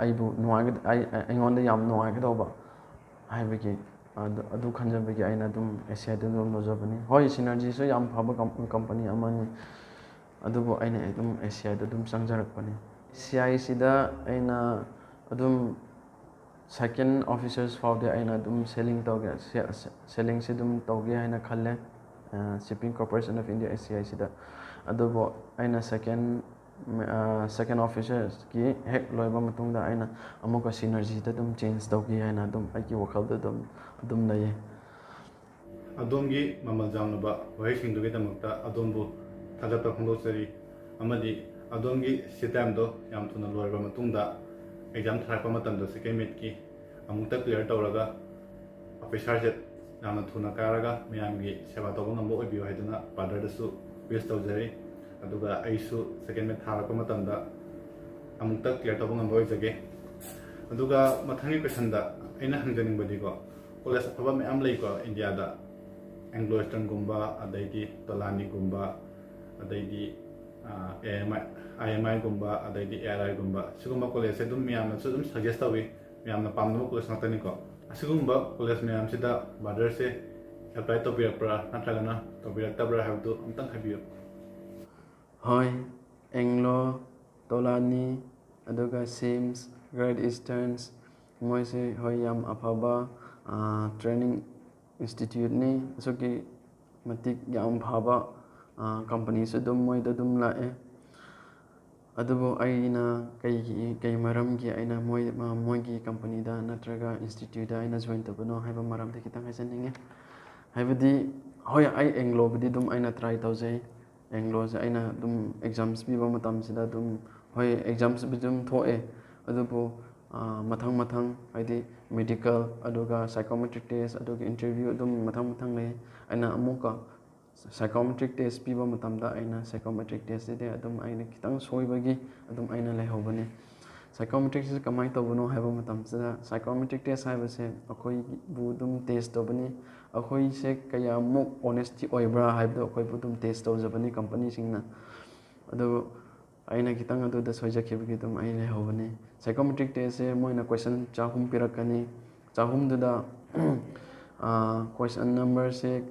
अइबु नुआगे याम नुआगदौबा हाइबगी अदु खंजबगी आइना अदुम एशियादु नोजबनी होय सिनर्जीसु याम फब कंपनी अमनी अदुबु आइना अदुम एशियादु अदुम संजरकपनी एशिया सिदा आइना अदुम सेकेंड ऑफिसर्स फाउदे आइना अदुम सेलिंग तौगे सेलिंग से अदुम तौगे आइना खल्ले शिपिंग कॉर्पोरेशन ऑफ इंडिया एशिया सिदा अदुबु आइना सेकेंड ऑफिसर्स की हेक लोइबा मतुंगदा आइना अमुका सिनर्जी अदुम चेंज तौगे आइना अदुम आइकी वखलदा अदुम लये अदोमगी ममल जामनबा वहीसिंगदुगिदमक्ता अदोमबु थागतपा फोंदोक्चरी अमदि अदोमगी सिटाइमदो याम थुना लोइबा मतुंगदा एग्जाम थारकपा मतमदा सेकेंड मेट की अमुक्ता क्लियर तौरगा ऑफिसर से याम थुना कारगा मयामगी सेवा तौबा ngamba oibiyo haiduna brotherdasu wish tawjari aduga aisu second meet थारकपा मतमदा अमुक्ता क्लियर तौबा ngamba oijage aduga mathangi question da aina hangjaningबदी को कॉलेज अफबा मैम लेको इंडिया दा एंग्लो वेस्टर्न गुम्बा अदैदी तोलानी गुम्बा अदैदी IMI गुम्बा अदैदी ARI गुम्बा सिगुम्बा कॉलेज से दुम मियाम सु दुम सजेस्ट तवी मियाम ना पामनो कॉलेज नतनी को असिगुम्बा कॉलेज मियाम सिदा ब्रदर से अप्लाई तबिरप्रा नत्रगना तबिरक्तब्रा हाबदु अमतंग हाबियो होय एंग्लो तोलानी अदुगा सिम्स ग्रेट ईस्टर्न्स मोइसे होय याम अफबा ट्रेनिंग इंस्टीट्यूट ने असुकी मतिक याम फाबा कंपनी से दुम मोइदा दुम लाए ꯑꯗꯨꯕꯨ ꯑꯩꯅ ꯀꯩ ꯃꯔꯝꯒꯤ ꯑꯩꯅ ꯃꯣꯏꯒꯤ ꯀꯝꯄꯅꯤꯗ ꯅꯠꯇ꯭ꯔꯒ ꯏꯟꯁꯇꯤꯇ꯭ꯌꯨꯠꯇ ꯑꯩꯅ ꯖꯣꯏꯟ ꯇꯧꯕꯅꯣ ꯍꯥꯏꯕ ꯃꯔꯝꯗ ꯈꯤꯇꯪ ꯍꯥꯏꯖꯅꯤꯡꯉꯤ ꯍꯥꯏꯕꯗꯤ ꯍꯣꯏ ꯑꯩ ꯑꯦꯡꯒ꯭ꯂꯣꯕꯨꯗꯤ ꯑꯗꯨꯝ ꯑꯩꯅ ꯇ꯭ꯔꯥꯏ ꯇꯧꯖꯩ ꯑꯦꯡꯒ꯭ꯂꯣꯁꯦ ꯑꯩꯅ ꯑꯗꯨꯝ ꯑꯦꯛꯖꯥꯝꯁ ꯄꯤꯕ ꯃꯇꯝꯁꯤꯗ ꯑꯗꯨꯝ ꯍꯣꯏ ꯑꯦꯛꯖꯥꯝꯁꯕꯨꯗꯤ ꯑꯗꯨꯝ ꯊꯣꯛꯑꯦ ꯑꯗꯨꯕꯨ ꯃꯊꯪ ꯍꯥꯏꯗꯤ ꯃꯦꯗꯤꯀꯦꯜ ꯑꯗꯨꯒ ꯁꯥꯏꯀꯣꯃꯦꯇ꯭ꯔꯤꯛ ꯇꯦꯁ ꯑꯗꯨꯒ ꯏꯟꯇꯔꯚ꯭ꯌꯨ ꯑꯗꯨꯝ ꯃꯊꯪ ꯂꯩ ꯑꯩꯅ ꯑꯃꯨꯛꯀ ꯁꯥꯏꯀꯣꯃꯦꯇ꯭ꯔꯤꯛ ꯇꯦꯁ ꯄꯤꯕ ꯃꯇꯝꯗ ꯑꯩꯅ ꯁꯥꯏꯀꯣꯃꯦꯇ꯭ꯔꯤक ꯇꯦꯁꯁꯤꯗꯤ ꯑꯗꯨꯝ ꯑꯩꯅ ꯈꯤꯇꯪ ꯁꯣꯏꯕꯒꯤ ꯑꯗꯨꯝ ꯑꯩꯅ ꯂꯩꯍꯧꯕꯅꯤ ꯁꯥꯏꯀꯣꯃꯦꯇ꯭ꯔꯤꯛꯁꯤ ꯀꯃꯥꯏꯅ ꯇꯧꯕꯅꯣ ꯍꯥꯏꯕ ꯃꯇꯝꯁꯤꯗ ꯁꯥꯏꯀꯣꯃꯦꯇ꯭ꯔꯤक ꯇꯦꯁ ꯍꯥꯏꯕꯁꯦ ꯑꯩꯈꯣꯏꯕꯨ ꯑꯗꯨꯝ ꯇꯦꯁ ꯇꯧꯕꯅꯤ ꯑꯩꯈꯣꯏꯁꯦ ꯀꯌꯥꯃꯨꯛ ꯑꯣꯅꯦꯁꯇꯤ ꯑꯣꯏꯕ꯭ꯔꯥ ꯍꯥꯏꯕꯗꯣ ꯑꯩꯈꯣꯏꯕꯨ ꯑꯗꯨꯝ ꯇꯦꯁ ꯇꯧꯖꯕꯅꯤ ꯀꯝꯄꯅꯤꯁꯤꯡꯅ ꯑꯗꯨ ꯑꯩꯅ ꯈꯤꯇꯪ ꯑꯗꯨꯗ ꯁꯣꯏꯖꯈꯤꯕꯒꯤ ꯑꯗꯨꯝ ꯑꯩ ꯂꯩꯍꯧꯕꯅꯤ ꯁꯥꯏꯀꯣꯃꯦꯇ꯭ꯔꯤक ꯇꯦꯁꯁꯦ ꯃꯣꯏꯅ ꯀꯣꯏꯁꯟ 300 ꯄꯤꯔꯛꯀꯅꯤ 300ꯗꯨꯗ ꯀꯣꯏꯁꯟ ꯅꯝꯕꯔꯁꯦ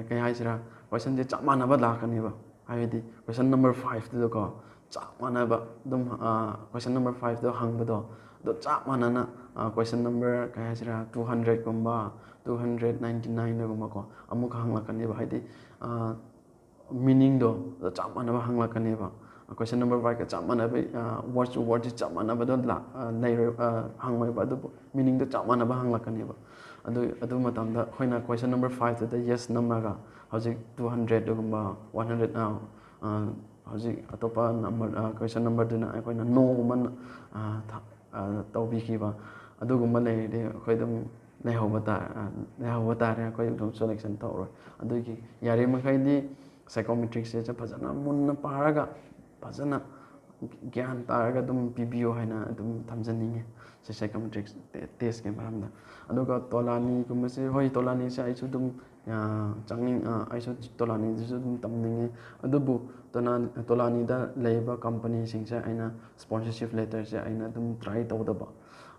ꯀꯩ ꯍꯥꯏꯁꯤꯔꯥ ꯀꯣꯏꯁꯟꯁꯦ ꯆꯞ ꯃꯥꯟꯅꯕ ꯂꯥꯛꯀꯅꯦꯕ ꯍꯥꯏꯕꯗꯤ ꯀꯣꯏꯁꯟ ꯅꯝꯕꯔ 5ꯗꯨꯗꯀꯣ ꯆꯞ ꯃꯥꯟꯅꯕ ꯑꯗꯨꯝ ꯀꯣꯏꯁꯟ ꯅꯝꯕꯔ 5ꯗꯣ ꯍꯪꯕꯗꯣ ꯑꯗꯣ ꯆꯞ ꯃꯥꯟꯅꯅ ꯀꯣꯏꯁꯟ ꯅꯝꯕꯔ ꯀꯩ ꯍꯥꯏꯁꯤꯔꯥ 200ꯒꯨꯝꯕ 299ꯗꯒꯨꯝꯕꯀꯣ ꯑꯃꯨꯛ ꯍꯪꯂꯛꯀꯅꯦꯕ ꯍꯥꯏꯗꯤ ꯃꯤꯅꯤꯡꯗꯣ ꯆꯞ ꯃꯥꯟꯅꯕ ꯍꯪꯂꯛꯀꯅꯦꯕ ꯀꯣꯏꯁꯟ ꯅꯝꯕꯔ 5ꯒ ꯆꯞ ꯃꯥꯟꯅꯕ ꯋꯥꯔꯗ ꯇꯨ ꯋꯥꯔꯗꯁꯤ ꯆꯞ ꯃꯥꯟꯅꯕꯗꯣ ꯂꯩꯔꯣꯏ ꯍꯪꯉꯣꯏꯕ ꯑꯗꯨꯕꯨ ꯃꯤꯅꯤꯡꯗꯣ ꯆꯞ ꯃꯥꯟꯅꯕ ꯍꯪꯂꯛꯀꯅꯦꯕ ꯑꯗꯨ ꯃꯇꯝꯗ ꯑꯩꯈꯣꯏꯅ ꯀꯣꯏꯁꯟ ꯅꯝꯕꯔ 5ꯗꯨꯗ ꯌꯦꯁ ꯅꯝꯃꯒ ꯍꯧꯖꯤꯛ 200ꯗꯒꯨꯝꯕ 100 ꯍꯧꯖꯤꯛ ꯑꯇꯣꯞꯄ ꯅꯝꯕꯔ ꯀꯣꯏꯁꯟ ꯅꯝꯕꯔꯗꯨꯅ ꯑꯩꯈꯣꯏꯅ ꯅꯣꯒꯨꯝꯕ ꯇꯧꯕꯤꯈꯤꯕ ꯑꯗꯨꯒꯨꯝꯕ ꯂꯩꯔꯗꯤ ꯑꯩꯈꯣꯏ ꯑꯗꯨꯝ ꯂꯩꯍꯧꯕ ꯇꯥꯔꯦ ꯑꯩꯈꯣꯏ ꯑꯗꯨꯝ ꯁꯦꯂꯦꯛꯁꯟ ꯇꯧꯔꯣꯏ ꯑꯗꯨꯒꯤ ꯌꯥꯔꯤꯃꯈꯩꯗꯤ ꯁꯥꯏꯀꯣꯃꯦꯇ꯭ꯔꯤꯛꯁꯦ ꯐꯖꯅ ꯃꯨꯟꯅ ꯄꯥꯔꯒ ꯐꯖꯅ ꯒ꯭ꯌꯥꯟ ꯇꯥꯔꯒ ꯑꯗꯨꯝ ꯄꯤꯕꯤꯌꯣ ꯍꯥꯏꯅ ꯑꯗꯨꯝ ꯊꯝꯖꯅꯤꯡꯉꯤ ꯁꯥꯏꯀꯣꯃꯦꯇ꯭ꯔꯤꯛ ꯇꯦꯁꯀꯤ ꯃꯔꯝꯗ ꯑꯗꯨꯒ ꯇꯣꯂꯥꯅꯤꯒꯨꯝꯕꯁꯦ ꯍꯣꯏ ꯇꯣꯂꯥꯅꯤꯁꯦ ꯑꯩꯁꯨ ꯑꯗꯨꯝ ꯑꯩꯁꯨ ꯇꯣꯂꯥꯅꯤꯗꯁꯨ ꯑꯗꯨꯝ ꯇꯝꯅꯤꯡꯉꯤ ꯑꯗꯨꯕꯨ ꯇꯣꯂꯥꯅꯤꯗ ꯂꯩꯕ ꯀꯝꯄꯅꯤꯁꯤꯡꯁꯦ ꯑꯩꯅ ꯁ꯭ꯄꯣꯟꯁꯔꯁꯤꯞ ꯂꯦꯇꯔꯁꯦ ꯑꯩꯅ ꯑꯗꯨം ꯇ꯭ꯔꯥꯏ ꯇꯧꯗꯕ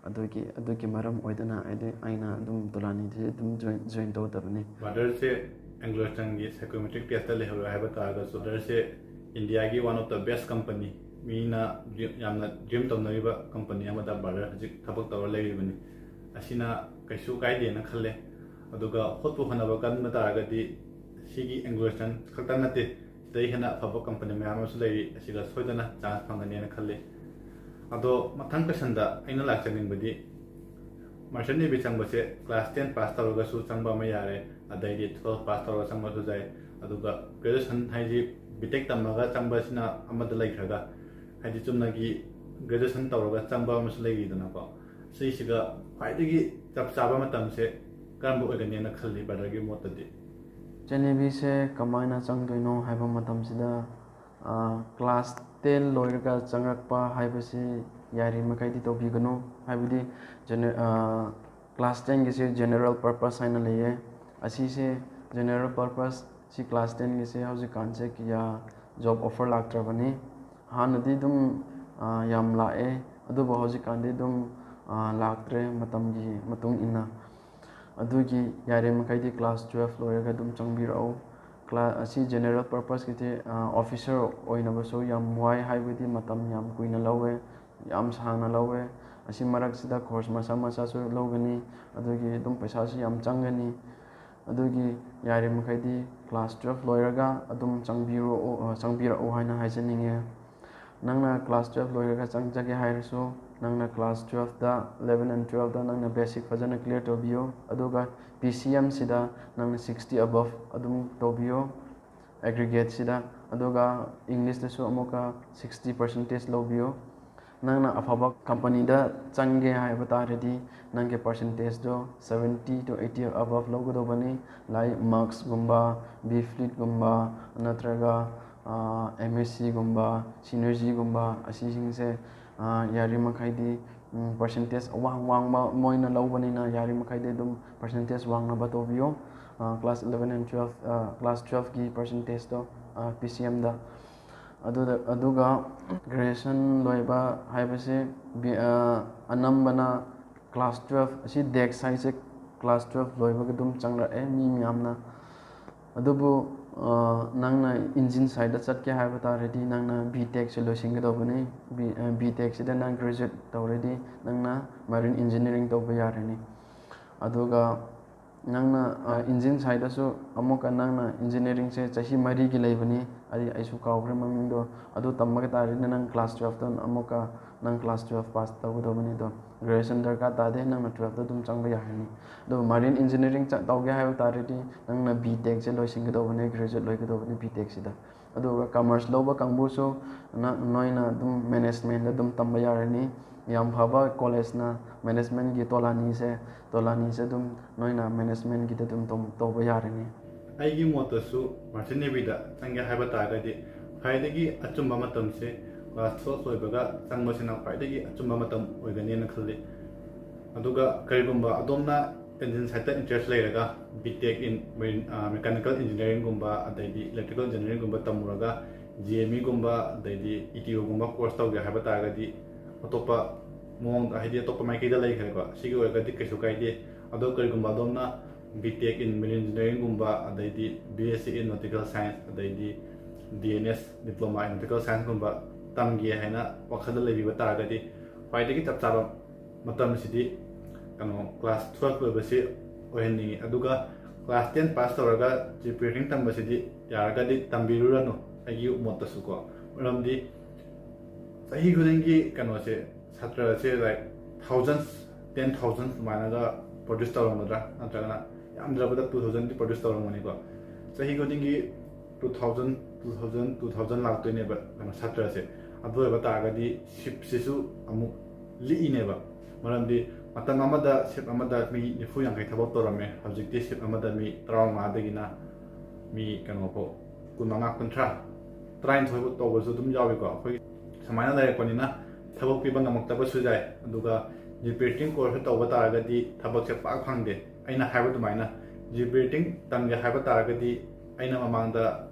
ꯑꯗꯨꯒꯤ ꯃꯔꯝ ꯑꯣꯏꯗꯅ ꯑꯩꯅ ꯑꯗꯨꯝ ꯇꯣꯂꯥꯅꯤꯗꯁꯦ ꯑꯗꯨꯝ ꯖꯣꯏꯟ ꯇꯧꯗꯕꯅꯤ ꯕ꯭ꯔꯗꯔꯁꯦ ꯑꯦꯡꯒ꯭ꯂꯣꯁꯇꯟꯒꯤ ꯁꯥꯏꯀꯣꯃꯦꯇ꯭ꯔꯤक ꯇꯦꯁꯇ ꯂꯩꯍꯧꯔꯦ ꯍꯥꯏꯕ ꯇꯥꯔꯒꯁꯨ ꯕ꯭ꯔꯗꯔꯁꯦ ꯏꯟꯗꯤꯌꯥꯒꯤ one of the best company ꯃꯤꯅ ꯌꯥꯝꯅ ꯗ꯭ꯔꯤꯝ ꯇꯧꯅꯔꯤꯕ ꯀꯝꯄꯅꯤ ꯑꯃꯗ ꯕ꯭ꯔꯗꯔ ꯍꯧꯖꯤꯛ ꯊꯕꯛ ꯇꯧꯔ ꯂꯩꯔꯤꯕꯅꯤ ꯑꯁꯤꯅ ꯀꯩꯁꯨ ꯀꯥꯏꯗꯦꯅ ꯈꯜꯂꯦ ꯑꯗꯨꯒ ꯍꯣꯠꯄꯨ ꯍꯣꯠꯅꯕ ꯀꯟꯕ ꯇꯥꯔꯒꯗꯤ ꯁꯤꯒꯤ ꯑꯦꯡꯒ꯭ꯂꯣꯁꯇꯟ ꯈꯛꯇ ꯅꯠꯇꯦ ꯁꯤꯗꯩ ꯍꯦꯟꯅ ꯑꯐꯕ ꯀꯝꯄꯅꯤ ꯃꯌꯥꯝ ꯑꯃꯁꯨ ꯂꯩꯔꯤ ꯑꯁꯤꯗ ꯁꯣꯏꯗꯅ ꯆꯥꯟꯁ ꯐꯪꯒꯅꯤꯅ ꯈꯜꯂꯤ ꯑꯗꯣ ꯃꯊꯪ ꯀꯣꯏꯁꯟꯗ ꯑꯩꯅ ꯂꯥꯛꯆꯅꯤꯡꯕꯗꯤ ꯃꯥꯔꯆꯦꯟ ꯅꯦꯚꯤ ꯆꯪꯕꯁꯦ ꯀ꯭ꯂꯥꯁ 10 ꯄꯥꯁ ꯇꯧꯔꯒꯁꯨ ꯆꯪꯕ ꯑꯃ ꯌꯥꯔꯦ ꯑꯗꯩꯗꯤ 12 ꯄꯥꯁ ꯇꯧꯔꯒ ꯆꯪꯕꯁꯨ ꯌꯥꯏ ꯑꯗꯨꯒ ꯒ꯭ꯔꯦꯖꯨꯑꯦꯁꯟ ꯍꯥꯏꯗꯤ ꯕꯤꯇꯦꯛ ꯇꯝꯃꯒ ꯆꯪꯕꯁꯤꯅ ꯑꯃꯗ ꯂꯩꯈ꯭ꯔꯒ ꯍꯥꯏꯗꯤ ꯆꯨꯝꯅꯒꯤ ꯒ꯭ꯔꯦꯖꯨꯑꯦꯁꯟ ꯇꯧꯔꯒ ꯆꯪꯕ ꯑꯃꯁꯨ ꯂꯩꯔꯤꯗꯅꯀꯣ ꯁꯤꯁꯤꯒ ꯈ꯭ꯋꯥꯏꯗꯒꯤ ꯆꯞ ꯆꯥꯕ ꯃꯇꯝꯁꯦ ꯀꯔꯝꯕ ꯑꯣꯏꯒꯅꯤꯅ ꯈꯜꯂꯤ ꯕ꯭ꯔꯗꯔꯒꯤ ꯃꯣꯠꯇꯗꯤ ꯅꯦꯚꯤꯁꯦ ꯀꯃꯥꯏꯅ ꯆꯪꯗꯣꯏꯅꯣ ꯍꯥꯏꯕ ꯃꯇꯝꯁꯤꯗ ꯀ꯭ꯂꯥꯁ 10 ꯂꯣꯏꯔꯒ ꯆꯪꯉꯛꯄ ꯍꯥꯏꯕꯁꯤ ꯌꯥꯔꯤꯃꯈꯩꯗꯤ ꯇꯧꯕꯤꯒꯅꯨ ꯍꯥꯏꯕꯗꯤ ꯀ꯭ꯂꯥꯁ 10ꯒꯤꯁꯦ ꯖꯦꯅꯔꯦꯜ ꯄꯔꯄꯁ ꯍꯥꯏꯅ ꯂꯩꯌꯦ ꯑꯁꯤꯁꯦ ꯖꯦꯅꯔꯦꯜ ꯄꯔꯄꯁ ꯁꯤ ꯀ꯭ꯂꯥꯁ 10ꯒꯤꯁꯦ ꯍꯧꯖꯤꯛꯀꯥꯟꯁꯦ ꯀꯌꯥ ꯖꯣꯕ ꯑꯣꯐꯔ ꯂꯥꯛꯇ꯭ꯔꯕꯅꯤ ꯍꯥꯟꯅꯗꯤ ꯑꯗꯨꯝ ꯌꯥꯝ ꯂꯥꯛꯑꯦ ꯑꯗꯨꯕꯨ ꯍꯧꯖꯤꯛꯀꯥꯟꯗꯤ ꯑꯗꯨꯝ ꯂꯥꯛꯇ꯭ꯔꯦ ꯃꯇꯝꯒꯤ ꯃꯇꯨꯡ ꯏꯟꯅ ꯑꯗꯨꯒꯤ ꯌꯥꯔꯤꯃꯈꯩꯗꯤ ꯀ꯭ꯂꯥꯁ 12 ꯂꯣꯏꯔꯒ ꯑꯗꯨꯝ ꯆꯪꯕꯤꯔꯛꯎ ꯑꯁꯤ ꯖꯦꯅꯔꯦल ꯄꯔꯄꯁꯀꯤꯗꯤ ꯑꯣꯐꯤꯁꯔ ꯑꯣꯏꯅꯕꯁꯨ ꯌꯥꯝ ꯋꯥꯏ ꯍꯥꯏꯕꯗꯤ ꯃꯇꯝ ꯌꯥꯝ ꯀꯨꯏꯅ ꯂꯧꯋꯦ ꯌꯥꯝ ꯁꯥꯡꯅ ꯂꯧꯋꯦ ꯑꯁꯤ ꯃꯔꯛꯁꯤꯗ ꯀꯣꯔꯁ ꯃꯆꯥꯁꯨ ꯂꯧꯒꯅꯤ ꯑꯗꯨꯒꯤ ꯑꯗꯨꯝ ꯄꯩꯁꯥꯁꯨ ꯌꯥꯝ ꯆꯪꯒꯅꯤ ꯑꯗꯨꯒꯤ ꯌꯥꯔꯤꯃꯈꯩꯗꯤ ꯀ꯭ꯂꯥꯁ 12 ꯂꯣꯏꯔꯒ ꯑꯗꯨꯝ ꯆꯪꯕꯤꯔꯛꯎ ꯍꯥꯏꯅ ꯍꯥꯏꯖꯅꯤꯡꯉꯦ ꯅꯪꯅ ꯀ꯭ꯂꯥꯁ 12 ꯂꯣꯏꯔꯒ ꯆꯪꯖꯒꯦ ꯍꯥꯏꯔꯁꯨ ꯅꯪꯅ ꯀ꯭ꯂꯥꯁ 12ꯗ 11 and 12ꯗ ꯅꯪꯅ ꯕꯦꯁꯤꯛ ꯐꯖꯅ ꯀ꯭ꯂꯤꯌꯔ ꯇꯧꯕꯤꯌꯨ ꯑꯗꯨꯒ PCMꯁꯤꯗ ꯅꯪꯅ 60 above ꯑꯗꯨꯝ ꯇꯧꯕꯤꯌꯨ ꯑꯦꯒ꯭ରିꯒꯦꯠꯁꯤꯗ ꯑꯗꯨꯒ ꯏꯪꯂꯤꯁꯇꯁꯨ ꯑꯃꯨꯛꯀ 60% ꯂꯧꯕꯤꯌꯨ ꯅꯪꯅ ꯑꯐꯕ ꯀꯝꯄꯅꯤꯗ ꯆꯪꯒꯦ ꯍꯥꯏꯕ ꯇꯥꯔꯗꯤ ꯅꯪꯒꯤ ꯄꯥꯔꯁꯦꯟꯇꯦꯖꯇꯣ 70 to 80 above ꯂꯧꯒꯗꯧꯕꯅꯤ ꯂꯥꯏꯛ ꯃꯥꯔꯛꯁꯒꯨꯝꯕ ꯕꯤꯐ꯭ꯂꯤꯠꯒꯨꯝꯕ ꯅꯠꯇ꯭ꯔꯒ MSCꯒꯨꯝꯕ ꯁꯤꯅꯔꯖꯤꯒꯨꯝꯕ ꯑꯁꯤꯁꯤꯡꯁꯦ ꯌꯥꯔꯤꯃꯈꯩꯗꯤ ꯄꯥꯔꯁꯦꯟꯇꯦꯖ ꯋꯥꯡꯕ ꯃꯣꯏꯅ ꯂꯧꯕꯅꯤꯅ ꯌꯥꯔꯤꯃꯈꯩꯗꯤ ꯑꯗꯨꯝ ꯄꯥꯔꯁꯦꯟꯇꯦꯖ ꯋꯥꯡꯅꯕ ꯇꯧꯕꯤꯌꯣ ꯀ꯭ꯂꯥꯁ 11 and 12 ꯀ꯭ꯂꯥꯁ 12ꯒꯤ ꯄꯥꯔꯁꯦꯟꯇꯦꯖꯇꯣ PCMꯗ ꯑꯗꯨꯒ ꯒ꯭ꯔꯦꯖꯨꯑꯦꯁꯟ ꯂꯣꯏꯕ ꯍꯥꯏꯕꯁꯤ ꯑꯅꯝꯕꯅ ꯀ꯭ꯂꯥꯁ 12 ꯑꯁꯤ ꯗꯦꯛꯁ ꯍꯥꯏꯁꯦ ꯀ꯭ꯂꯥꯁ 12 ꯂꯣꯏꯕꯒ ꯑꯗꯨꯝ ꯆꯪꯂꯛꯑꯦ ꯃꯤ ꯃꯌꯥꯝꯅ ꯑꯗꯨꯕꯨ ꯅꯪꯅ ꯏꯟꯖꯤꯟ ꯁꯥꯏꯗ ꯆꯠꯀꯦ ꯍꯥꯏꯕ ꯇꯥꯔꯗꯤ ꯅꯪꯅ BTECꯁꯦ ꯂꯣꯏꯁꯤꯟꯒꯗꯧꯕꯅꯤ BTECꯁꯤꯗ ꯅꯪ ꯒ꯭ꯔꯦꯖꯨꯑꯦꯠ ꯇꯧꯔꯗꯤ ꯅꯪꯅ ꯃꯔꯤꯟ ꯏꯟꯖꯤꯅꯤꯌꯥꯔꯤꯡ ꯇꯧꯕ ꯌꯥꯔꯅꯤ ꯑꯗꯨꯒ ꯅꯪꯅ ꯏꯟꯖꯤꯟ ꯁꯥꯏꯗꯁꯨ ꯑꯃꯨꯛꯀ ꯅꯪꯅ ꯏꯟꯖꯤꯅꯤꯌꯥꯔꯤꯡꯁꯦ ꯆꯍꯤ 4ꯒꯤ ꯂꯩꯕꯅꯤ ꯑꯩꯁꯨ ꯀꯥꯎꯈ꯭ꯔꯦ ꯃꯃꯤꯡꯗꯣ ꯑꯗꯨ ꯇꯝꯕꯒ ꯇꯥꯔꯗꯤ ꯅꯪ ꯀ꯭ꯂꯥꯁ 12ꯇ ꯑꯃꯨꯛꯀ ꯅꯪ ꯀ꯭ꯂꯥꯁ 12 ꯄꯥꯁ ꯇꯧꯒꯗꯧꯕꯅꯤ ꯑꯗꯣ ꯒ꯭ꯔꯦꯖꯨꯑꯦꯁꯟ ꯗꯔꯀꯥꯔ ꯇꯥꯗꯦ ꯅꯪꯅ 12ꯇ ꯑꯗꯨꯝ ꯆꯪꯕ ꯌꯥꯔꯅꯤ ꯑꯗꯣ ꯃꯥꯔꯤꯟ ꯏꯟꯖꯤꯅꯤꯌꯥꯔꯤꯡ ꯇꯧꯒꯦ ꯍꯥꯏꯕ ꯇꯥꯔꯗꯤ ꯅꯪꯅ ꯕꯤ ꯇꯦꯛꯁꯦ ꯂꯣꯏꯁꯤꯟꯒꯗꯧꯕꯅꯤ ꯒ꯭ꯔꯦꯖꯨꯑꯦꯠ ꯂꯣꯏꯒꯗꯧꯕꯅꯤ ꯕꯤ ꯇꯦꯛꯁꯤꯗ ꯑꯗꯨꯒ ꯀꯃꯔꯁ ꯂꯧꯕ ꯀꯥꯡꯕꯨꯁꯨ ꯅꯣꯏꯅ ꯑꯗꯨꯝ ꯃꯦꯅꯦꯖꯃꯦꯟꯗ ꯑꯗꯨꯝ ꯇꯝꯕ ꯌꯥꯔꯅꯤ ꯌꯥꯝ ꯐꯕ ꯀꯣꯂꯦꯖꯅ ꯃꯦꯅꯦꯖꯃꯦꯟꯒꯤ ꯇꯣꯂꯥꯅꯤꯁꯦ ꯑꯗꯨꯝ ꯅꯣꯏꯅ ꯃꯦꯅꯦꯖꯃꯦꯟꯒꯤꯗ ꯑꯗꯨꯝ ꯇꯧꯕ ꯌꯥꯔꯅꯤ ꯑꯩꯒꯤ ꯃꯣꯠꯇꯁꯨ ꯃꯥꯔꯆꯦꯟ ꯅꯦꯚꯤꯗ ꯆꯪꯒꯦ ꯍꯥꯏꯕ ꯇꯥꯔꯒꯗꯤ ꯈ꯭ꯋꯥꯏꯗꯒꯤ ꯑꯆꯨꯝꯕ ꯃꯇꯝꯁꯦ ꯀ꯭ꯂꯥꯁ 12 ꯂꯣꯏꯕꯒ ꯆꯪꯕꯁꯤꯅ ꯈ꯭ꯋꯥꯏꯗꯒꯤ ꯑꯆꯨꯝꯕ ꯃꯇꯝ ꯑꯣꯏꯒꯅꯤꯅ ꯈꯜꯂꯤ ꯑꯗꯨꯒ ꯀꯔꯤꯒꯨꯝꯕ ꯑꯗꯣꯝꯅ ꯏꯟꯖꯤꯟ ꯁꯥꯏꯠꯇ ꯏꯟꯇꯔꯦꯁ ꯂꯩꯔꯒ ꯕꯤꯇꯦꯛ ꯏꯟ ꯃꯦꯀꯥꯅꯤꯀꯦꯜ ꯏꯟꯖꯤꯅꯤꯌꯥꯔꯤꯡꯒꯨꯝꯕ ꯑꯗꯩꯗꯤ ꯏꯂꯦꯛꯇ꯭ꯔꯤꯀꯦꯜ ꯏꯟꯖꯤꯅꯤꯌꯥꯔꯤꯡꯒꯨꯝꯕ ꯇꯝꯃꯨꯔꯒ GMEꯒꯨꯝꯕ ꯑꯗꯩꯗꯤ ETO ꯒꯨꯝꯕ ꯀꯣꯔꯁ ꯇꯧꯒꯦ ꯍꯥꯏꯕ ꯇꯥꯔꯒꯗꯤ ꯑꯇꯣꯞꯄ ꯃꯑꯣꯡꯗ ꯍꯥꯏꯗꯤ ꯑꯇꯣꯞꯄ ꯃꯥꯏꯀꯩꯗ ꯂꯩꯈ꯭ꯔꯦꯀꯣ ꯁꯤꯒꯤ ꯑꯣꯏꯔꯒꯗꯤ ꯀꯩꯁꯨ ꯀꯥꯏꯗꯦ ꯑꯗꯣ ꯀꯔꯤꯒꯨꯝꯕ ꯑꯗꯣꯝꯅ BTech in Marine Engineering-gumba ꯑꯗꯩꯗꯤ BSc in Nautical Science ꯑꯗꯩꯗꯤ DNS Diploma in Nautical Science-gumba ꯇꯝꯒꯦ ꯍꯥꯏꯅ ꯋꯥꯈꯜꯗ ꯂꯩꯕꯤꯕ ꯇꯥꯔꯒꯗꯤ ꯈ꯭ꯋꯥꯏꯗꯒꯤ ꯆꯞ ꯆꯥꯕ ꯃꯇꯝꯁꯤꯗꯤ ꯀ꯭ꯂꯥꯁ 12 ꯂꯣꯏꯕꯁꯤ ꯑꯣꯏꯍꯟꯅꯤꯡꯉꯤ ꯑꯗꯨꯒ ꯀ꯭ꯂꯥꯁ 10 ꯄꯥꯁ ꯇꯧꯔꯒ ꯖꯤꯄꯤꯌꯔꯤꯡ ꯇꯝꯕꯁꯤꯗꯤ ꯌꯥꯔꯒꯗꯤ ꯇꯝꯕꯤꯔꯨꯔꯅꯨ ꯑꯩꯒꯤ ꯃꯣꯠꯇꯁꯨꯀꯣ ꯃꯔꯝꯗꯤ ꯆꯍꯤ ꯈꯨꯗꯤꯡꯒꯤ ꯁꯥꯇ꯭ꯔꯁꯦ ꯂꯥꯏꯛ ꯊꯥꯎꯖꯟꯁ 10,000 ꯁꯨꯃꯥꯏꯅꯒ ꯄ꯭ꯔꯣꯗ꯭ꯌꯨꯁ ꯇꯧꯔꯝꯒꯗ꯭ꯔꯥ ꯅꯠꯇ꯭ꯔꯒꯅ ꯌꯥꯝꯗ꯭ꯔꯕꯗ 2,000ꯗꯤ ꯄ꯭ꯔꯣꯗ꯭ꯌꯨꯁ ꯇꯧꯔꯝꯒꯅꯤꯀꯣ ꯆꯍꯤ ꯈꯨꯗꯤꯡꯒꯤ 2,000 ꯂꯥꯛꯇꯣꯏꯅꯦꯕ ꯁꯥꯇ꯭ꯔꯁꯦ ꯑꯗꯨ ꯑꯣꯏꯕ ꯇꯥꯔꯒꯗꯤ ꯁꯤꯞꯁꯤꯁꯨ ꯑꯃꯨꯛ ꯂꯤꯛꯏꯅꯦꯕ ꯃꯔꯝꯗꯤ ꯃꯇꯝ ꯑꯃꯗ ꯁꯤꯞ ꯑꯃꯗ ꯃꯤ 40-50 ꯊꯕꯛ ꯇꯧꯔꯝꯃꯦ ꯍꯧꯖꯤꯛꯇꯤ ꯁꯤꯞ ꯑꯃꯗ ꯃꯤ 35ꯗꯒꯤꯅ ꯃꯤ 25-30 13 ꯇꯧꯕꯁꯨ ꯑꯗꯨꯝ ꯌꯥꯎꯏꯀꯣ ꯑꯩꯈꯣꯏ ꯁꯨꯃꯥꯏꯅ ꯂꯩꯔꯛꯄꯅꯤꯅ ꯊꯕꯛ ꯄꯤꯕ ꯉꯝꯃꯛꯇꯕꯁꯨ ꯌꯥꯏ ꯑꯗꯨꯒ ꯖꯤꯄꯤꯌꯔꯤꯡ ꯀꯣꯔꯁ ꯇꯧꯕ ꯇꯥꯔꯒꯗꯤ ꯊꯕꯛꯁꯦ ꯄꯥꯛ ꯐꯪꯗꯦ ꯑꯩꯅ ꯍꯥꯏꯕ ꯑꯗꯨꯃꯥꯏꯅ ꯖꯤꯄꯤꯌꯔꯤꯡ ꯇꯝꯒꯦ ꯍꯥꯏꯕ ꯇꯥꯔꯒꯗꯤ ꯑꯩꯅ ꯃꯃꯥꯡꯗ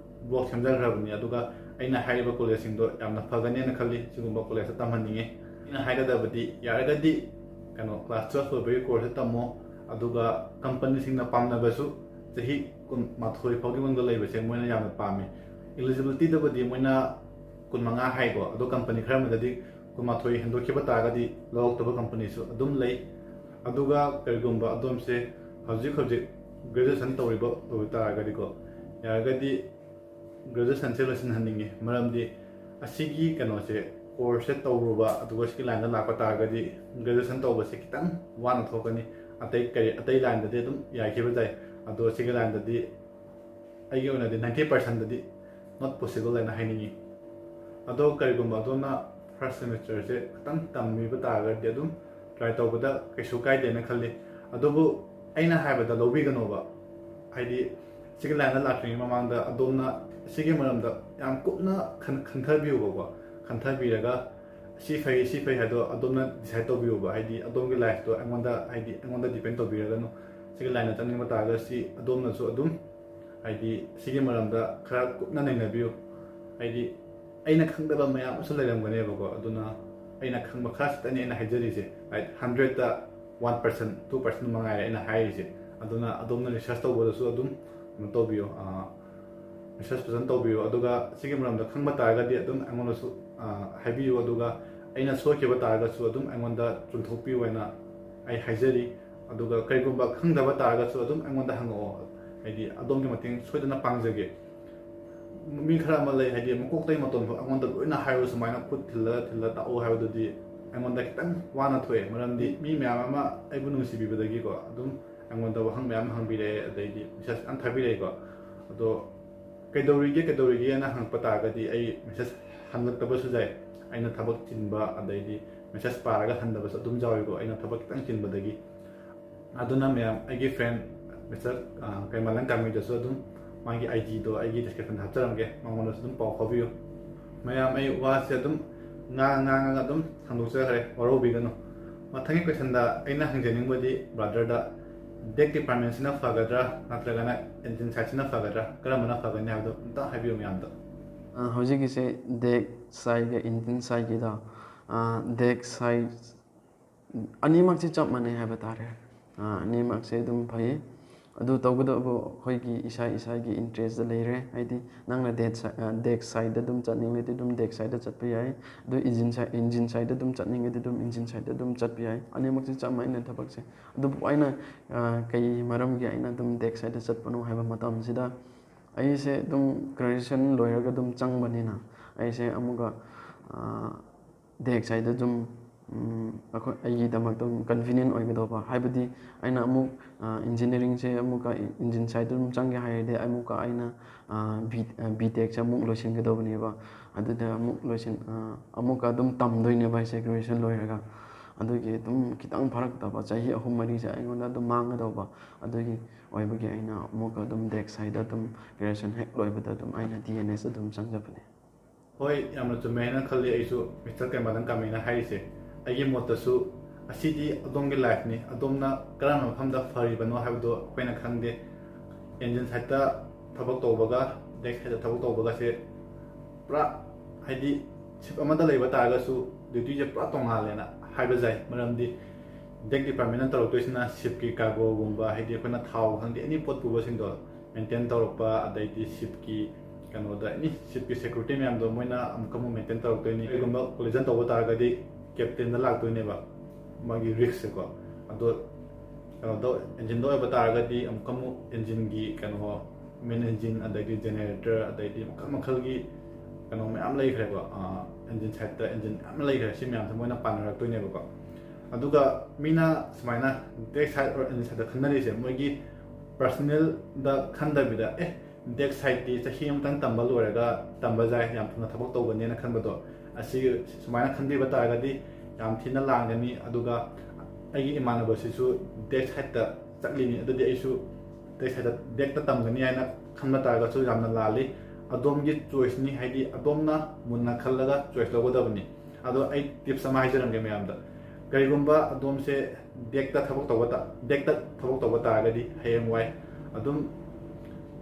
ꯕ꯭ꯂꯣꯛ ꯁꯦꯝꯖꯈ꯭ꯔꯕꯅꯤ ꯑꯗꯨꯒ ꯑꯩꯅ ꯍꯥꯏꯔꯤꯕ ꯀꯣꯂꯦꯖꯁꯤꯡꯗꯣ ꯌꯥꯝꯅ ꯐꯒꯅꯦꯅ ꯈꯜꯂꯤ ꯁꯤꯒꯨꯝꯕ ꯀꯣꯂꯦꯖꯇ ꯇꯝꯍꯟꯅꯤꯡꯉꯤ ꯑꯩꯅ ꯍꯥꯏꯒꯗꯕꯗꯤ12 ꯀ꯭ꯂꯥꯁ 12 ꯂꯣꯏꯕꯒꯤ ꯀꯣꯔꯁꯇ ꯇꯝꯃꯣ ꯑꯗꯨꯒ ꯀꯝꯄꯅꯤꯁꯤꯡꯅ ꯄꯥꯝꯅꯕꯁꯨ ꯆꯍꯤ 12 ꯐꯥꯎꯒꯤ ꯃꯅꯨꯡꯗ ꯂꯩꯕꯁꯦ ꯃꯣꯏꯅ ꯌꯥꯝꯅ ꯄꯥꯝꯃꯤ ꯏꯂꯤꯖꯤꯕꯤꯂꯤꯇꯤꯗꯕꯨꯗꯤ ꯃꯣꯏꯅ 25 ꯍꯥꯏꯀꯣ ꯑꯗꯣ ꯀꯝꯄꯅꯤ ꯈꯔ ꯑꯃꯗꯗꯤ 12 ꯍꯦꯟꯗꯣꯛꯈꯤꯕ ꯇꯥꯔꯒꯗꯤ ꯂꯧꯔꯛꯇꯕ ꯀꯝꯄꯅꯤꯁꯨ ꯑꯗꯨꯝ ꯂꯩ ꯑꯗꯨꯒ ꯀꯔꯤꯒꯨꯝꯕ ꯑꯗꯣꯝꯁꯦ ꯍꯧꯖꯤꯛ ꯒ꯭ꯔꯦꯖꯨꯑꯦꯁꯟ ꯇꯧꯔꯤꯕ ꯑꯣꯏꯕ ꯇꯥꯔꯒꯗꯤꯀꯣ ꯌꯥꯔꯒꯗꯤ ꯒ꯭ꯔꯦꯖꯨꯑꯦꯁꯟꯁꯦ ꯂꯣꯏꯁꯤꯟꯍꯟꯅꯤꯡꯉꯤ ꯃꯔꯝꯗꯤ ꯑꯁꯤꯒꯤ ꯀꯣꯔꯁꯁꯦ ꯇꯧꯔꯨꯕ ꯑꯗꯨꯒ ꯁꯤꯒꯤ ꯂꯥꯏꯟꯗ ꯂꯥꯛꯄ ꯇꯥꯔꯒꯗꯤ ꯒ꯭ꯔꯦꯖꯨꯑꯦꯁꯟ ꯇꯧꯕꯁꯦ ꯈꯤꯇꯪ ꯋꯥꯅ ꯊꯣꯛꯀꯅꯤ ꯑꯇꯩ ꯂꯥꯏꯟꯗꯗꯤ ꯑꯗꯨꯝ ꯌꯥꯈꯤꯕ ꯌꯥꯏ ꯑꯗꯣ ꯁꯤꯒꯤ ꯂꯥꯏꯟꯗꯗꯤ ꯑꯩꯒꯤ ꯑꯣꯏꯅꯗꯤ 90%ꯗꯗꯤ ꯅꯣꯠ ꯄꯣꯁꯤꯕꯜ ꯍꯥꯏꯅ ꯍꯥꯏꯅꯤꯡꯉꯤ ꯑꯗꯣ ꯀꯔꯤꯒꯨꯝꯕ ꯑꯗꯣꯝꯅ ꯐꯥꯔꯁ ꯁꯦꯃꯤꯁꯇꯔꯁꯦ ꯈꯤꯇꯪ ꯇꯝꯕꯤꯕ ꯇꯥꯔꯒꯗꯤ ꯑꯗꯨꯝ ꯇ꯭ꯔꯥꯏ ꯇꯧꯕꯗ ꯀꯩꯁꯨ ꯀꯥꯏꯗꯦꯅ ꯈꯜꯂꯤ ꯑꯗꯨꯕꯨ ꯑꯩꯅ ꯍꯥꯏꯕꯗ ꯂꯧꯕꯤꯒꯅꯣꯕ ꯍꯥꯏꯗꯤ ꯁꯤꯒꯤ ꯂꯥꯏꯟꯗ ꯂꯥꯛꯇ꯭ꯔꯤꯉꯩ ꯃꯃꯥꯡꯗ ꯑꯗꯣꯝꯅ ꯁꯤꯒꯤ ꯃꯔꯝꯗ ꯌꯥꯝ ꯀꯨꯞꯅ ꯈꯟꯊꯕꯤꯌꯨꯕꯀꯣ ꯈꯟꯊꯕꯤꯔꯒ ꯁꯤ ꯐꯩ ꯍꯥꯏꯗꯣ ꯑꯗꯣꯝꯅ ꯗꯤꯁꯥꯏꯠ ꯇꯧꯕꯤꯌꯨꯕ ꯍꯥꯏꯗꯤ ꯑꯗꯣꯝꯒꯤ ꯂꯥꯏꯐꯇꯣ ꯑꯩꯉꯣꯟꯗ ꯗꯤꯄꯦꯟ ꯇꯧꯕꯤꯔꯒꯅꯨ ꯁꯤꯒꯤ ꯂꯥꯏꯟꯗ ꯆꯪꯅꯤꯡꯕ ꯇꯥꯔꯒꯗꯤ ꯑꯗꯣꯝꯅꯁꯨ ꯑꯗꯨꯝ ꯍꯥꯏꯗꯤ ꯁꯤꯒꯤ ꯃꯔꯝꯗ ꯈꯔ ꯀꯨꯞꯅ ꯅꯩꯅꯕꯤꯌꯨ ꯍꯥꯏꯗꯤ ꯑꯩꯅ ꯈꯪꯗꯕ ꯃꯌꯥꯝ ꯑꯃꯁꯨ ꯂꯩꯔꯝꯒꯅꯦꯕꯀꯣ ꯑꯗꯨꯅ ꯑꯩꯅ ꯈꯪꯕ ꯈꯔꯁꯤꯇꯅꯤ ꯑꯩꯅ ꯍꯥꯏꯖꯔꯤꯁꯦ 100ꯗ 1%, 2% ꯃꯉꯥꯏꯔꯦ ꯑꯩꯅ ꯍꯥꯏꯔꯤꯁꯦ ꯑꯗꯨꯅ ꯑꯗꯣꯝꯅ ꯔꯤꯁꯔꯁ ꯇꯧꯕꯗꯁꯨ ꯑꯗꯨꯝ ꯇꯧꯕꯤꯌꯨ ꯔꯤꯁꯔꯁ ꯐꯖꯅ ꯇꯧꯕꯤꯌꯨ ꯑꯗꯨꯒ ꯁꯤꯒꯤ ꯃꯔꯝꯗ ꯈꯪꯕ ꯇꯥꯔꯒꯗꯤ ꯑꯗꯨꯝ ꯑꯩꯉꯣꯟꯗꯁꯨ ꯍꯥꯏꯕꯤꯌꯨ ꯑꯗꯨꯒ ꯑꯩꯅ ꯁꯣꯏꯈꯤꯕ ꯇꯥꯔꯒꯁꯨ ꯑꯗꯨꯝ ꯑꯩꯉꯣꯟꯗ ꯆꯨꯝꯊꯣꯛꯄꯤꯌꯨ ꯍꯥꯏꯅ ꯑꯩ ꯍꯥꯏꯖꯔꯤ ꯑꯗꯨꯒ ꯀꯔꯤꯒꯨꯝꯕ ꯈꯪꯗꯕ ꯇꯥꯔꯒꯁꯨ ꯑꯗꯨꯝ ꯑꯩꯉꯣꯟꯗ ꯍꯪꯉꯛꯑꯣ ꯍꯥꯏꯗꯤ ꯑꯗꯣꯝꯒꯤ ꯃꯇꯦꯡ ꯁꯣꯏꯗꯅ ꯄꯥꯡꯖꯒꯦ ꯃꯤ ꯈꯔ ꯑꯃ ꯂꯩ ꯍꯥꯏꯗꯤ ꯃꯀꯣꯛꯇꯩ ꯃꯇꯣꯟꯐꯥꯎ ꯑꯩꯉꯣꯟꯗ ꯂꯣꯏꯅ ꯍꯥꯏꯔꯨ ꯁꯨꯃꯥꯏꯅ ꯈꯨꯠ ꯊꯤꯜꯂ ꯇꯥꯛꯑꯣ ꯍꯥꯏꯕꯗꯨꯗꯤ ꯑꯩꯉꯣꯟꯗ ꯈꯤꯇꯪ ꯋꯥꯅ ꯊꯣꯛꯑꯦ ꯃꯔꯝꯗꯤ ꯃꯤ ꯃꯌꯥꯝ ꯑꯃ ꯑꯩꯕꯨ ꯅꯨꯡꯁꯤꯕꯤꯕꯗꯒꯤꯀꯣ ꯑꯗꯨꯝ ꯑꯩꯉꯣꯟꯗ ꯋꯥꯍꯪ ꯃꯌꯥꯝ ꯍꯪꯕꯤꯔꯛꯑꯦ ꯑꯗꯩꯗꯤ ꯃꯦꯁꯦꯖ ꯌꯥꯝ ꯊꯥꯕꯤꯔꯛꯑꯦꯀꯣ ꯑꯗꯣ ꯀꯩꯗꯧꯔꯤꯒꯦꯅ ꯍꯪꯉꯛꯄ ꯇꯥꯔꯒꯗꯤ ꯑꯩ ꯃꯦꯁꯦꯖ ꯍꯜꯂꯛꯇꯕꯁꯨ ꯌꯥꯏ ꯑꯩꯅ ꯊꯕꯛ ꯆꯤꯟꯕ ꯑꯗꯩꯗꯤ ꯃꯦꯁꯦꯖ ꯄꯥꯔꯒ ꯍꯟꯗꯕꯁꯨ ꯑꯗꯨꯝ ꯌꯥꯎꯏꯀꯣ ꯑꯩꯅ ꯊꯕꯛ ꯈꯤꯇꯪ ꯆꯤꯟꯕꯗꯒꯤ ꯑꯗꯨꯅ ꯃꯌꯥꯝ ꯑꯩꯒꯤ ꯐ꯭ꯔꯦꯟ ꯃꯤꯁꯇꯔ ꯀꯩꯃꯥꯂꯪ ꯀꯥꯃꯤꯗꯁꯨ ꯑꯗꯨꯝ ꯃꯥꯒꯤ IGꯗꯣ ꯑꯩꯒꯤ ꯗꯤꯁꯀ꯭ꯔꯤꯞꯁꯟꯗ ꯍꯥꯞꯆꯔꯝꯒꯦ ꯃꯉꯣꯟꯗꯁꯨ ꯑꯗꯨꯝ ꯄꯥꯎ ꯐꯥꯎꯕꯤꯌꯨ ꯃꯌꯥꯝ ꯑꯩ ꯋꯥꯁꯦ ꯑꯗꯨꯝ ꯉꯥꯡꯉꯒ ꯑꯗꯨꯝ ꯁꯟꯗꯣꯛꯆꯈ꯭ꯔꯦ ꯋꯥꯔꯧꯕꯤꯒꯅꯨ ꯃꯊꯪꯒꯤ ꯀꯣꯏꯁꯟꯗ ꯑꯩꯅ ꯍꯪꯖꯅꯤꯡꯕꯗꯤ ꯕ꯭ꯔꯥꯗꯔꯗ ꯗꯦꯛ ꯗꯤꯄꯥꯔꯠꯃꯦꯟꯁꯤꯅ ꯐꯒꯗ꯭ꯔꯥ ꯅꯠꯇ꯭ꯔꯒꯅ ꯏꯟꯖꯤꯟ ꯁꯥꯏꯠꯁꯤꯅ ꯐꯒꯗ꯭ꯔꯥ ꯀꯔꯝꯕꯅ ꯐꯒꯅꯤ ꯍꯥꯏꯕꯗꯣ ꯑꯝꯇ ꯍꯥꯏꯕꯤꯌꯨ ꯃꯌꯥꯝꯗ ꯍꯧꯖꯤꯛꯀꯤꯁꯦ ꯗꯦꯛ ꯁꯥꯏꯠꯒ ꯏꯟꯖꯤꯟ ꯁꯥꯏꯠꯀꯤꯗ ꯗꯦꯛ ꯁꯥꯏꯠ ꯑꯅꯤꯃꯛꯁꯦ ꯆꯞ ꯃꯥꯟꯅꯩ ꯍꯥꯏꯕ ꯇꯥꯔꯦ ꯑꯅꯤꯃꯛꯁꯦ ꯑꯗꯨꯝ ꯐꯩ ꯑꯗꯨ ꯇꯧꯒꯗꯕꯨ ꯑꯩꯈꯣꯏꯒꯤ ꯏꯁꯥꯒꯤ ꯏꯟꯇꯔꯦꯁꯇ ꯂꯩꯔꯦ ꯍꯥꯏꯗꯤ ꯅꯪꯅ ꯗꯦꯛ ꯁꯥꯏꯗ ꯑꯗꯨꯝ ꯆꯠꯅꯤꯡꯉꯗꯤ ꯑꯗꯨꯝ ꯗꯦꯛ ꯁꯥꯏꯗ ꯆꯠꯄ ꯌꯥꯏ ꯑꯗꯨ ꯏꯟꯖꯤꯟ ꯁꯥꯏꯗ ꯑꯗꯨꯝ ꯆꯠꯅꯤꯡꯉꯗꯤ ꯑꯗꯨꯝ ꯏꯟꯖꯤꯟ ꯁꯥꯏꯗ ꯑꯗꯨꯝ ꯆꯠꯄ ꯌꯥꯏ ꯑꯅꯤꯃꯛꯁꯦ ꯆꯞ ꯃꯥꯟꯅꯩ ꯊꯕꯛꯁꯦ ꯑꯗꯨꯕꯨ ꯑꯩꯅ ꯀꯩ ꯃꯔꯝꯒꯤ ꯑꯩꯅ ꯑꯗꯨꯝ ꯗꯦꯛ ꯁꯥꯏꯗ ꯆꯠꯄꯅꯣ ꯍꯥꯏꯕ ꯃꯇꯝꯁꯤꯗ ꯑꯩꯁꯦ ꯑꯗꯨꯝ ꯒ꯭ꯔꯦꯖꯨꯑꯦꯁꯟ ꯂꯣꯏꯔꯒ ꯑꯗꯨꯝ ꯆꯪꯕꯅꯤꯅ ꯑꯩꯁꯦ ꯑꯃꯨꯛꯀ ꯗꯦꯛ ꯁꯥꯏꯗ ꯑꯗꯨꯝ ꯑꯩꯒꯤꯗꯃꯛꯇ ꯀꯟꯚꯤꯅꯤꯌꯦꯟ ꯑꯣꯏꯒꯗꯧꯕ ꯍꯥꯏꯕꯗꯤ ꯑꯩꯅ ꯑꯃꯨꯛ ꯏꯟꯖꯤꯅꯤꯌꯥꯔꯤꯡꯁꯦ ꯑꯃꯨꯛꯀ ꯏꯟꯖꯤꯟ ꯁꯥꯏꯗ ꯑꯗꯨꯝ ꯆꯪꯒꯦ ꯍꯥꯏꯔꯗꯤ ꯑꯃꯨꯛꯀ ꯑꯩꯅ ꯕꯤ ꯇꯦꯛꯁꯦ ꯑꯃꯨꯛ ꯂꯣꯏꯁꯤꯟꯒꯗꯧꯕꯅꯦꯕ ꯑꯗꯨꯗ ꯑꯃꯨꯛꯀ ꯑꯗꯨꯝ ꯇꯝꯗꯣꯏꯅꯦꯕ ꯑꯩꯁꯦ ꯒ꯭ꯔꯦꯖꯨꯑꯦꯁꯟ ꯂꯣꯏꯔꯒ ꯑꯗꯨꯒꯤ ꯑꯗꯨꯝ ꯈꯤꯇꯪ ꯐꯔꯛ ꯇꯥꯕ ꯆꯍꯤ 3-4ꯁꯦ ꯑꯩꯉꯣꯟꯗ ꯑꯗꯨꯝ ꯃꯥꯡꯒꯗꯧꯕ ꯑꯗꯨꯒꯤ ꯑꯣꯏꯕꯒꯤ ꯑꯩꯅ ꯑꯃꯨꯛꯀ ꯑꯗꯨꯝ ꯗꯦꯛ ꯁꯥꯏꯗ ꯑꯗꯨꯝ ꯒ꯭ꯔꯦꯖꯨꯑꯦꯁꯟ ꯍꯦꯛ ꯂꯣꯏꯕꯗ ꯑꯗꯨꯝ ꯑꯩꯅ DNS ꯑꯗꯨꯝ ꯆꯪꯖꯕꯅꯦ ꯍꯣꯏ ꯌꯥꯝꯅ ꯆꯨꯝꯃꯦ ꯍꯥꯏꯅ ꯈꯜꯂꯤ ꯑꯩꯁꯨ ꯃꯤꯁꯇꯔ ꯀꯩꯃꯥꯗꯪ ꯀꯥꯃꯩꯅ ꯍꯥꯏꯔꯤꯁꯦ ꯑꯩꯒꯤ ꯃꯣꯠꯇꯁꯨ ꯑꯁꯤꯗꯤ ꯑꯗꯣꯝꯒꯤ ꯂꯥꯏꯐꯅꯤ ꯑꯗꯣꯝꯅ ꯀꯔꯝꯕ ꯃꯐꯝꯗ ꯐꯔꯤꯕꯅꯣ ꯍꯥꯏꯕꯗꯣ ꯑꯩꯈꯣꯏꯅ ꯈꯪꯗꯦ ꯏꯟꯖꯤꯟ ꯁꯥꯏꯠꯇ ꯊꯕꯛ ꯇꯧꯕꯒ ꯗꯦꯛ ꯁꯥꯏꯠꯇ ꯊꯕꯛ ꯇꯧꯕꯒꯁꯦ ꯄꯨꯔꯥ ꯍꯥꯏꯗꯤ ꯁꯤꯞ ꯑꯃꯗ ꯂꯩꯕ ꯇꯥꯔꯒꯁꯨ ꯗ꯭ꯌꯨꯇꯤꯁꯦ ꯄꯨꯔꯥ ꯇꯣꯡꯉꯥꯜꯂꯦꯅ ꯍꯥꯏꯕ ꯌꯥꯏ ꯃꯔꯝꯗꯤ ꯗꯦꯛ ꯗꯤꯄꯥꯔꯠꯃꯦꯟꯅ ꯇꯧꯔꯛꯇꯣꯏꯁꯤꯅ ꯁꯤꯞꯀꯤ ꯀꯥꯔꯒꯣꯒꯨꯝꯕ ꯍꯥꯏꯗꯤ ꯑꯩꯈꯣꯏꯅ ꯊꯥꯎ ꯈꯪꯗꯦ ꯑꯦꯅꯤ ꯄꯣꯠ ꯄꯨꯕꯁꯤꯡꯗꯣ ꯃꯦꯟꯇꯦꯟ ꯇꯧꯔꯛꯄ ꯑꯗꯩꯗꯤ ꯁꯤꯞꯀꯤ ꯀꯩꯅꯣꯗ ꯑꯦꯅꯤ ꯁꯤꯞꯀꯤ ꯁꯦꯀ꯭ꯌꯨꯔꯤꯇꯤ ꯃꯌꯥꯝꯗꯣ ꯃꯣꯏꯅ ꯑꯃꯨꯛꯀ ꯑꯃꯨꯛ ꯃꯦꯟꯇꯦꯟ ꯇꯧꯔꯛꯇꯣꯏꯅꯤ ꯀꯩꯒꯨꯝꯕ ꯀꯣꯂꯤꯖꯟ ꯇꯧꯕ ꯇꯥꯔꯒꯗꯤ ꯀꯦꯞꯇꯦꯟꯗ ꯂꯥꯛꯇꯣꯏꯅꯦꯕ ꯃꯥꯒꯤ ꯔꯤꯛꯁꯁꯦꯀꯣ ꯑꯗꯣ ꯀꯩꯅꯣꯗ ꯏꯟꯖꯤꯟꯗ ꯑꯣꯏꯕ ꯇꯥꯔꯒꯗꯤ ꯑꯃꯨꯛꯀ ꯑꯃꯨꯛ ꯏꯟꯖꯤꯟꯒꯤ ꯀꯩꯅꯣ ꯃꯦꯟ ꯏꯟꯖꯤꯟ ꯑꯗꯩꯗꯤ ꯖꯦꯅꯦꯔꯦꯇꯔ ꯑꯗꯩꯗꯤ ꯃꯈꯜ ꯃꯈꯜꯒꯤ ꯀꯩꯅꯣ ꯃꯌꯥꯝ ꯂꯩꯈ꯭ꯔꯦꯕ ꯏꯟꯖꯤꯟ ꯁꯥꯏꯠꯇ ꯏꯟꯖꯤꯟ ꯃꯌꯥꯝ ꯂꯩꯈ꯭ꯔꯦ ꯁꯤ ꯃꯌꯥꯝꯁꯦ ꯃꯣꯏꯅ ꯄꯥꯟꯅꯔꯛꯇꯣꯏꯅꯦꯕꯀꯣ ꯑꯗꯨꯒ ꯃꯤꯅ ꯁꯨꯃꯥꯏꯅ ꯗꯦꯛ ꯁꯥꯏꯠ ꯑꯣꯔ ꯏꯟꯖꯤꯟ ꯁꯥꯏꯠꯇ ꯈꯟꯅꯔꯤꯁꯦ ꯃꯣꯏꯒꯤ ꯄꯔꯁꯣꯅꯦꯜꯗ ꯈꯟꯗꯕꯤꯗ ꯗꯦꯛ ꯁꯥꯏꯠꯇꯤ ꯆꯍꯤ ꯑꯃꯇꯪ ꯇꯝꯕ ꯂꯣꯏꯔꯒ ꯇꯝꯕ ꯌꯥꯏ ꯌꯥꯝ ꯊꯨꯅ ꯊꯕꯛ ꯇꯧꯒꯅꯤꯅ ꯈꯟꯕꯗꯣ ꯑꯁꯤ ꯁꯨꯃꯥꯏꯅ ꯈꯟꯕꯤꯕ ꯇꯥꯔꯒꯗꯤ ꯌꯥꯝ ꯊꯤꯅ ꯂꯥꯡꯒꯅꯤ ꯑꯗꯨꯒ ꯑꯩꯒꯤ ꯏꯃꯥꯟꯅꯕꯁꯤꯁꯨ ꯗꯦꯛ ꯁꯥꯏꯠꯇ ꯆꯠꯂꯤꯅꯤ ꯑꯗꯨꯗꯤ ꯑꯩꯁꯨ ꯗꯦꯛ ꯁꯥꯏꯠꯇ ꯗꯦꯛꯇ ꯇꯝꯒꯅꯤ ꯍꯥꯏꯅ ꯈꯟꯕ ꯇꯥꯔꯒꯁꯨ ꯌꯥꯝꯅ ꯂꯥꯜꯂꯤ ꯑꯗꯣꯝꯒꯤ ꯆꯣꯏꯁꯅꯤ ꯍꯥꯏꯗꯤ ꯑꯗꯣꯝꯅ ꯃꯨꯟꯅ ꯈꯜꯂꯒ ꯆꯣꯏꯁ ꯂꯧꯒꯗꯕꯅꯤ ꯑꯗꯣ ꯑꯩ ꯇꯤꯞꯁ ꯑꯃ ꯍꯥꯏꯖꯔꯝꯒꯦ ꯃꯌꯥꯝꯗ ꯀꯔꯤꯒꯨꯝꯕ ꯑꯗꯣꯝꯁꯦ ꯗꯦꯛꯇ ꯊꯕꯛ ꯇꯧꯕ ꯇꯥꯔꯒꯗꯤ ꯍꯌꯦꯡꯋꯥꯏ ꯑꯗꯨꯝ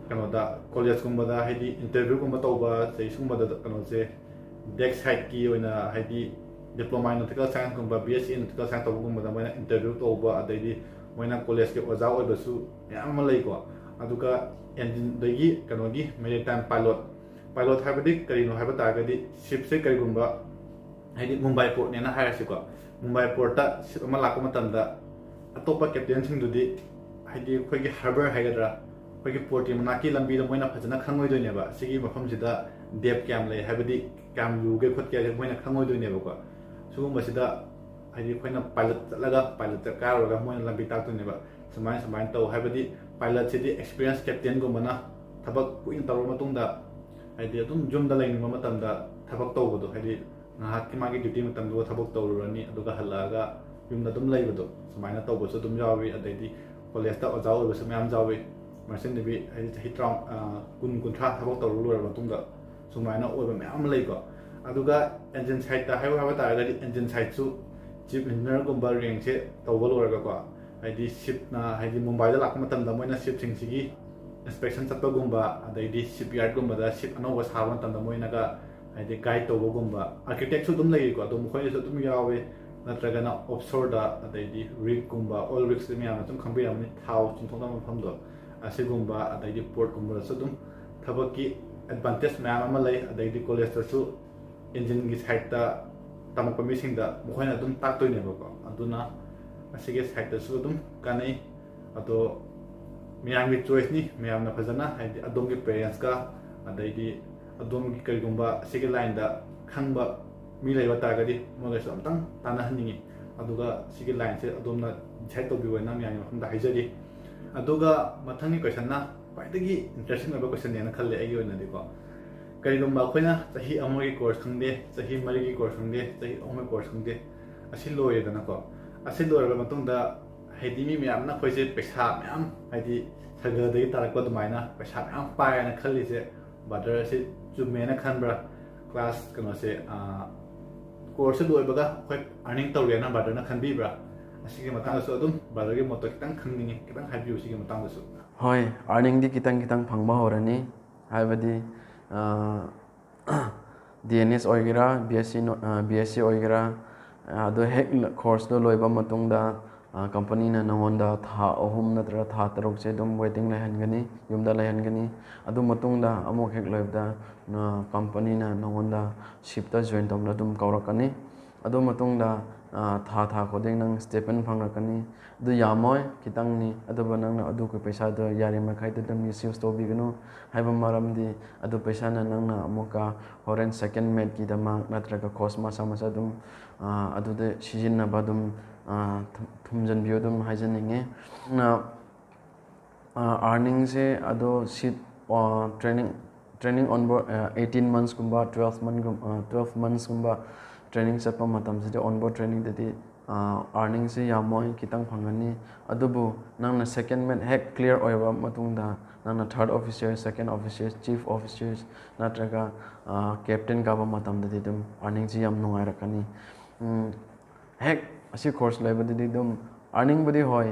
ꯀꯩꯅꯣꯗ ꯀꯣꯂꯦꯖꯀꯨꯝꯕꯗ ꯍꯥꯏꯗꯤ ꯏꯟꯇꯔꯚꯤꯌꯨꯒꯨꯝꯕ ꯇꯧꯕ ꯁꯤꯒꯨꯝꯕꯗ ꯀꯩꯅꯣꯁꯦ ꯗꯦꯛ ꯁꯥꯏꯠꯀꯤ ꯑꯣꯏꯅ ꯍꯥꯏꯗꯤ diploma in ꯅꯣꯇꯤꯀꯦꯜ ꯁꯥꯏꯟꯁꯀꯨꯝꯕ BSc in ꯅꯣꯇꯤꯀꯦꯜ science ꯇꯧꯕꯒꯨꯝꯕꯗ ꯃꯣꯏꯅ ꯏꯟꯇꯔꯚꯤꯌꯨ ꯇꯧꯕ ꯑꯗꯩꯗꯤ ꯃꯣꯏꯅ ꯀꯣꯂꯦꯖꯀꯤ ꯑꯣꯖꯥ ꯑꯣꯏꯕꯁꯨ ꯃꯌꯥꯝ ꯑꯃ ꯂꯩꯀꯣ ꯑꯗꯨꯒ ꯑꯦꯟꯖꯤꯟꯗꯒꯤ ꯀꯩꯅꯣꯒꯤ ꯃꯦꯔꯤꯇꯥꯏꯝ ꯄꯥꯏꯂꯣꯠ ꯍꯥꯏꯕꯗꯤ ꯀꯔꯤꯅꯣ ꯍꯥꯏꯕ ꯇꯥꯔꯒꯗꯤ ꯁꯤꯞꯁꯦ ꯀꯔꯤꯒꯨꯝꯕ ꯍꯥꯏꯗꯤ ꯃꯨꯝꯕꯥꯏ ꯄꯣꯔꯠꯅꯦꯅ ꯍꯥꯏꯔꯁꯤꯀꯣ ꯃꯨꯝꯕꯥꯏ ꯄꯣꯔꯠꯇ ꯁꯤꯞ ꯑꯃ ꯂꯥꯛꯄ ꯃꯇꯝꯗ ꯑꯇꯣꯞꯄ ꯀꯦꯞꯇꯦꯟꯁꯤꯡꯗꯨꯗꯤ ꯍꯥꯏꯗꯤ ꯑꯩꯈꯣꯏꯒꯤ ꯍꯥꯔꯕꯔ ꯍꯥꯏꯒꯗ꯭ꯔꯥ ꯑꯩꯈꯣꯏꯒꯤ ꯄꯣꯔꯠꯀꯤ ꯃꯅꯥꯛꯀꯤ ꯂꯝꯕꯤꯗ ꯃꯣꯏꯅ ꯐꯖꯅ ꯈꯪꯉꯣꯏꯗꯣꯏꯅꯦꯕ ꯁꯤꯒꯤ ꯃꯐꯝꯁꯤꯗ ꯗꯦꯞ ꯀꯌꯥꯝ ꯂꯩ ꯍꯥꯏꯕꯗꯤ ꯀꯌꯥꯝ ꯂꯨꯒꯦ ꯈꯣꯠꯀꯦ ꯍꯥꯏꯕꯁꯦ ꯃꯣꯏꯅ ꯈꯪꯉꯣꯏꯗꯣꯏꯅꯦꯕꯀꯣ ꯁꯤꯒꯨꯝꯕꯁꯤꯗ ꯍꯥꯏꯗꯤ ꯑꯩꯈꯣꯏꯅ ꯄꯥꯏꯂꯠ ꯆꯠꯂꯒ ꯄꯥꯏꯂꯠꯇ ꯀꯥꯔꯨꯔꯒ ꯃꯣꯏꯅ ꯂꯝꯕꯤ ꯇꯥꯛꯇꯣꯏꯅꯦꯕ ꯁꯨꯃꯥꯏꯅ ꯇꯧ ꯍꯥꯏꯕꯗꯤ ꯄꯥꯏꯂꯠꯁꯤꯗꯤ ꯑꯦꯛꯁꯄꯤꯔꯤꯌꯦꯟꯁ ꯀꯦꯞꯇꯦꯟꯒꯨꯝꯕꯅ ꯊꯕꯛ ꯀꯨꯏꯅ ꯇꯧꯔꯕ ꯃꯇꯨꯡꯗ ꯍꯥꯏꯗꯤ ꯑꯗꯨꯝ ꯌꯨꯝꯗ ꯂꯩꯅꯤꯡꯕ ꯃꯇꯝꯗ ꯊꯕꯛ ꯇꯧꯕꯗꯣ ꯍꯥꯏꯗꯤ ꯉꯥꯏꯍꯥꯛꯀꯤ ꯃꯥꯒꯤ ꯗ꯭ꯌꯨꯇꯤ ꯃꯇꯝꯗꯨꯒ ꯊꯕꯛ ꯇꯧꯔꯨꯔꯅꯤ ꯑꯗꯨꯒ ꯍꯜꯂꯛꯑꯒ ꯌꯨꯝꯗ ꯑꯗꯨꯝ ꯂꯩꯕꯗꯣ ꯁꯨꯃꯥꯏꯅ ꯇꯧꯕꯁꯨ ꯑꯗꯨꯝ ꯌꯥꯎꯏ ꯑꯗꯩꯗꯤ ꯀꯣꯂꯦꯖꯇ ꯑꯣꯖꯥ ꯑꯣꯏꯕꯁꯨ ꯃꯌꯥꯝ ꯌꯥꯎꯏ ꯃꯔꯆꯦꯟ ꯅꯦꯚꯤ ꯍꯥꯏꯗꯤ ꯆꯍꯤ 19-20 ꯊꯕꯛ ꯇꯧꯔ ꯂꯣꯏꯔꯕ ꯃꯇꯨꯡꯗ ꯁꯨꯃꯥꯏꯅ ꯑꯣꯏꯕ ꯃꯌꯥꯝ ꯑꯃ ꯂꯩꯀꯣ ꯑꯗꯨꯒ ꯑꯦꯟꯖꯤꯟ ꯁꯥꯏꯠꯇ ꯍꯥꯏꯕ ꯇꯥꯔꯒꯗꯤ ꯑꯦꯟꯖꯤꯟ ꯁꯥꯏꯠꯁꯨ ꯆꯤꯞ ꯏꯟꯖꯤꯅꯤꯌꯔꯒꯨꯝꯕ ꯔꯦꯡꯁꯦ ꯇꯧꯕ ꯂꯣꯏꯔꯒꯀꯣ ꯍꯥꯏꯗꯤ ꯁꯤꯞꯅ ꯍꯥꯏꯗꯤ ꯃꯨꯝꯕꯥꯏꯗ ꯂꯥꯛꯄ ꯃꯇꯝꯗ ꯃꯣꯏꯅ ꯁꯤꯞꯁꯤꯡꯁꯤꯒꯤ ꯏꯟꯁꯄꯦꯛꯁꯟ ꯆꯠꯄꯒꯨꯝꯕ ꯑꯗꯩꯗꯤ ꯁꯤꯞ ꯌꯥꯔꯗꯒꯨꯝꯕꯗ ꯁꯤꯞ ꯑꯅꯧꯕ ꯁꯥꯕ ꯃꯇꯝꯗ ꯃꯣꯏꯅꯒ ꯍꯥꯏꯗꯤ ꯒꯥꯏꯗ ꯇꯧꯕꯒꯨꯝꯕ ꯑꯥꯔꯀꯤꯇꯦꯛꯁꯨ ꯑꯗꯨꯝ ꯂꯩꯔꯤꯀꯣ ꯑꯗꯣ ꯃꯈꯣꯏꯅꯁꯨ ꯑꯗꯨꯝ ꯌꯥꯎꯋꯦ ꯅꯠꯇ꯭ꯔꯒꯅ ꯑꯣꯐꯁꯣꯔꯗ ꯑꯗꯩꯗꯤ ꯔꯤꯛꯀꯨꯝꯕ ꯑꯣꯏꯜ ꯔꯤꯛꯁꯇꯤ ꯃꯌꯥꯝꯅ ꯑꯗꯨꯝ ꯈꯪꯕꯤꯔꯝꯃꯅꯤ ꯊꯥꯎ ꯆꯤꯡꯊꯣꯛꯅꯕ ꯃꯐꯝꯗꯣ ꯑꯁꯤꯒꯨꯝꯕ ꯑꯗꯩꯗꯤ ꯄꯣꯔꯠꯀꯨꯝꯕꯗꯁꯨ ꯑꯗꯨꯝ ꯊꯕꯛꯀꯤ ꯑꯦꯗꯚꯥꯟꯇꯦꯖ ꯃꯌꯥꯝ ꯑꯃ ꯂꯩ ꯑꯗꯩꯗꯤ ꯀꯣꯂꯦꯖꯇꯁꯨ ꯏꯟꯖꯤꯟꯒꯤ ꯁꯥꯏꯠꯇ ꯇꯝꯃꯛꯄ ꯃꯤꯁꯤꯡꯗ ꯃꯈꯣꯏꯅ ꯑꯗꯨꯝ ꯇꯥꯛꯇꯣꯏꯅꯦꯕꯀꯣ ꯑꯗꯨꯅ ꯑꯁꯤꯒꯤ ꯁꯥꯏꯠꯇꯁꯨ ꯑꯗꯨꯝ ꯀꯥꯟꯅꯩ ꯑꯗꯣ ꯃꯌꯥꯝꯒꯤ ꯆꯣꯏꯁꯅꯤ ꯃꯌꯥꯝꯅ ꯐꯖꯅ ꯍꯥꯏꯗꯤ ꯑꯗꯣꯝꯒꯤ ꯄꯦꯔꯦꯟꯁꯀ ꯑꯗꯩꯗꯤ ꯑꯗꯣꯝꯒꯤ ꯀꯔꯤꯒꯨꯝꯕ ꯑꯁꯤꯒꯤ ꯂꯥꯏꯟꯗ ꯈꯪꯕ ꯃꯤ ꯂꯩꯕ ꯇꯥꯔꯒꯗꯤ ꯃꯣꯏꯒꯁꯨ ꯑꯝꯇꯪ ꯇꯥꯟꯅꯍꯟꯅꯤꯡꯉꯤ ꯑꯗꯨꯒ ꯁꯤꯒꯤ ꯂꯥꯏꯟꯁꯦ ꯑꯗꯣꯝꯅ ꯗꯤꯁꯥꯏꯠ ꯇꯧꯕꯤꯌꯣꯅ ꯃꯌꯥꯝꯒꯤ ꯃꯐꯝꯗ ꯍꯥꯏꯖꯔꯤ ꯑꯗꯨꯒ ꯃꯊꯪꯒꯤ ꯀꯣꯏꯁꯟꯅ ꯈ꯭ꯋꯥꯏꯗꯒꯤ ꯏꯟꯇꯔꯦꯁꯇꯤꯡ ꯑꯣꯏꯕ ꯀꯣꯏꯁꯟꯅꯦꯅ ꯈꯜꯂꯦ ꯑꯩꯒꯤ ꯑꯣꯏꯅꯗꯤꯀꯣ ꯀꯔꯤꯒꯨꯝꯕ ꯑꯩꯈꯣꯏꯅ चही 1 की कोर्स खंगे चही 2 की कोर्स खंगे चही 3 की कोर्स खंगे असी लोरेदनको असी लोरबा मतुंगदा हाइदि मी म्यामना खोइसे पैसा म्याम हाइदि सगदगी तारकवा दुमाइना पैसा म्याम पायना खल्लिसे बदर से जुमेना खनब्रा क्लास कनोसे कोर्स लोइबगा खोइ अर्निंग तौरेना बदरना खनबिब्रा असिगे मतंगसु अदुम बदरगे मोतो खितंग खंगनिंगे खितंग हाइबिउ सिगे मतंगसु होय अर्निंग दी खितंग फंगबा होरनी हाइबदी DNS ओइगेरा BSc ओइगेरा अदो हेक कोर्स दो लोइबा मतुंगदा ꯀꯝꯄꯅꯤꯅ ꯅꯉꯣꯟꯗ ꯊꯥ 3 ꯅꯠꯇ꯭ꯔꯒ ꯊꯥ 6ꯁꯦ ꯑꯗꯨꯝ ꯋꯦꯇꯤꯡ ꯂꯩꯍꯟꯒꯅꯤ, ꯌꯨꯝꯗ ꯂꯩꯍꯟꯒꯅꯤ. ꯑꯗꯨ ꯃꯇꯨꯡꯗ ꯑꯃꯨꯛ ꯍꯦꯛ ꯂꯣꯏꯕꯗ ꯀꯝꯄꯅꯤꯅ ꯅꯉꯣꯟꯗ ꯁꯤꯞꯇ ꯖꯣꯏꯟ ꯇꯧꯅ ꯑꯗꯨꯝ ꯀꯧꯔꯛꯀꯅꯤ. ꯑꯗꯨ ꯃꯇꯨꯡꯗ ꯊꯥ ꯈꯨꯗꯤꯡ ꯅꯪ ꯁ꯭ꯇꯦꯄꯦꯟ ꯐꯪꯂꯛꯀꯅꯤ. ꯑꯗꯨ ꯌꯥꯝꯃꯣꯏ, ꯈꯤꯇꯪꯅꯤ. ꯑꯗꯨꯕꯨ ꯅꯪꯅ ꯑꯗꯨꯒꯤ ꯄꯩꯁꯥꯗꯣ ꯌꯥꯔꯤꯃꯈꯩꯗꯤ ꯑꯗꯨꯝ ꯃꯤꯁꯌꯨꯁ ꯇꯧꯕꯤꯒꯅꯨ. ꯍꯥꯏꯕ ꯃꯔꯝꯗꯤ ꯑꯗꯨ ꯄꯩꯁꯥꯅ ꯅꯪꯅ ꯑꯃꯨꯛꯀ ꯍꯣꯔꯦꯟ ꯁꯦꯀꯦꯟ ꯃꯦꯠꯀꯤꯗꯃꯛ ꯅꯠꯇ꯭ꯔꯒ ꯀꯣꯔꯁ ꯃꯆꯥ ꯑꯗꯨꯝ ꯑꯗꯨꯗ ꯁꯤꯖꯤꯟꯅꯕ ꯑꯗꯨꯝ ꯊꯨꯝꯖꯤꯟꯕꯤꯌꯨ ꯑꯗꯨꯝ ꯍꯥꯏꯖꯅꯤꯡꯉꯤ. ꯑꯥꯔꯅꯤꯡꯁꯦ ꯑꯗꯣ ꯁꯤꯠ ꯇ꯭ꯔꯦꯅꯤꯡ ꯑꯣꯟꯕꯣꯔꯠ 18 ꯃꯟꯁꯀꯨꯝꯕ 12 ꯃꯟꯁꯀꯨꯝꯕ ꯇ꯭ꯔꯦꯅꯤꯡ ꯆꯠꯄ ꯃꯇꯝꯁꯤꯗ ꯑꯣꯟꯕꯣꯔꯠ ꯇ꯭ꯔꯦꯅꯤꯡꯗꯗꯤ ꯑꯥꯔꯅꯤꯡꯁꯦ ꯌꯥꯝꯃꯣꯏ, ꯈꯤꯇꯪ ꯐꯪꯒꯅꯤ. ꯑꯗꯨꯕꯨ ꯅꯪꯅ ꯁꯦꯀꯦꯟ ꯃꯦꯠ ꯍꯦꯛ ꯀ꯭ꯂꯤꯌꯔ ꯑꯣꯏꯔꯕ ꯃꯇꯨꯡꯗ ꯅꯪꯅ ꯊꯥꯔꯠ ꯑꯣꯐꯤꯁꯔ, ꯁꯦꯀꯦꯟ ꯑꯣꯐꯤꯁꯔ, ꯆꯤꯐ ꯑꯣꯐꯤꯁꯔ ꯅꯠꯇ꯭ꯔꯒ ꯀꯦꯞꯇꯦꯟ ꯀꯥꯕ ꯃꯇꯝꯗꯗꯤ ꯑꯗꯨꯝ ꯑꯥꯔꯅꯤꯡꯁꯦ ꯌꯥꯝ ꯅꯨꯡꯉꯥꯏꯔꯛꯀꯅꯤ. ꯍꯦꯛ ꯑꯁꯤ ꯀꯣꯔꯁ ꯂꯩꯕꯗꯗꯤ ꯑꯗꯨꯝ ꯑꯥꯔꯅꯤꯡꯕꯨꯗꯤ ꯍꯣꯏ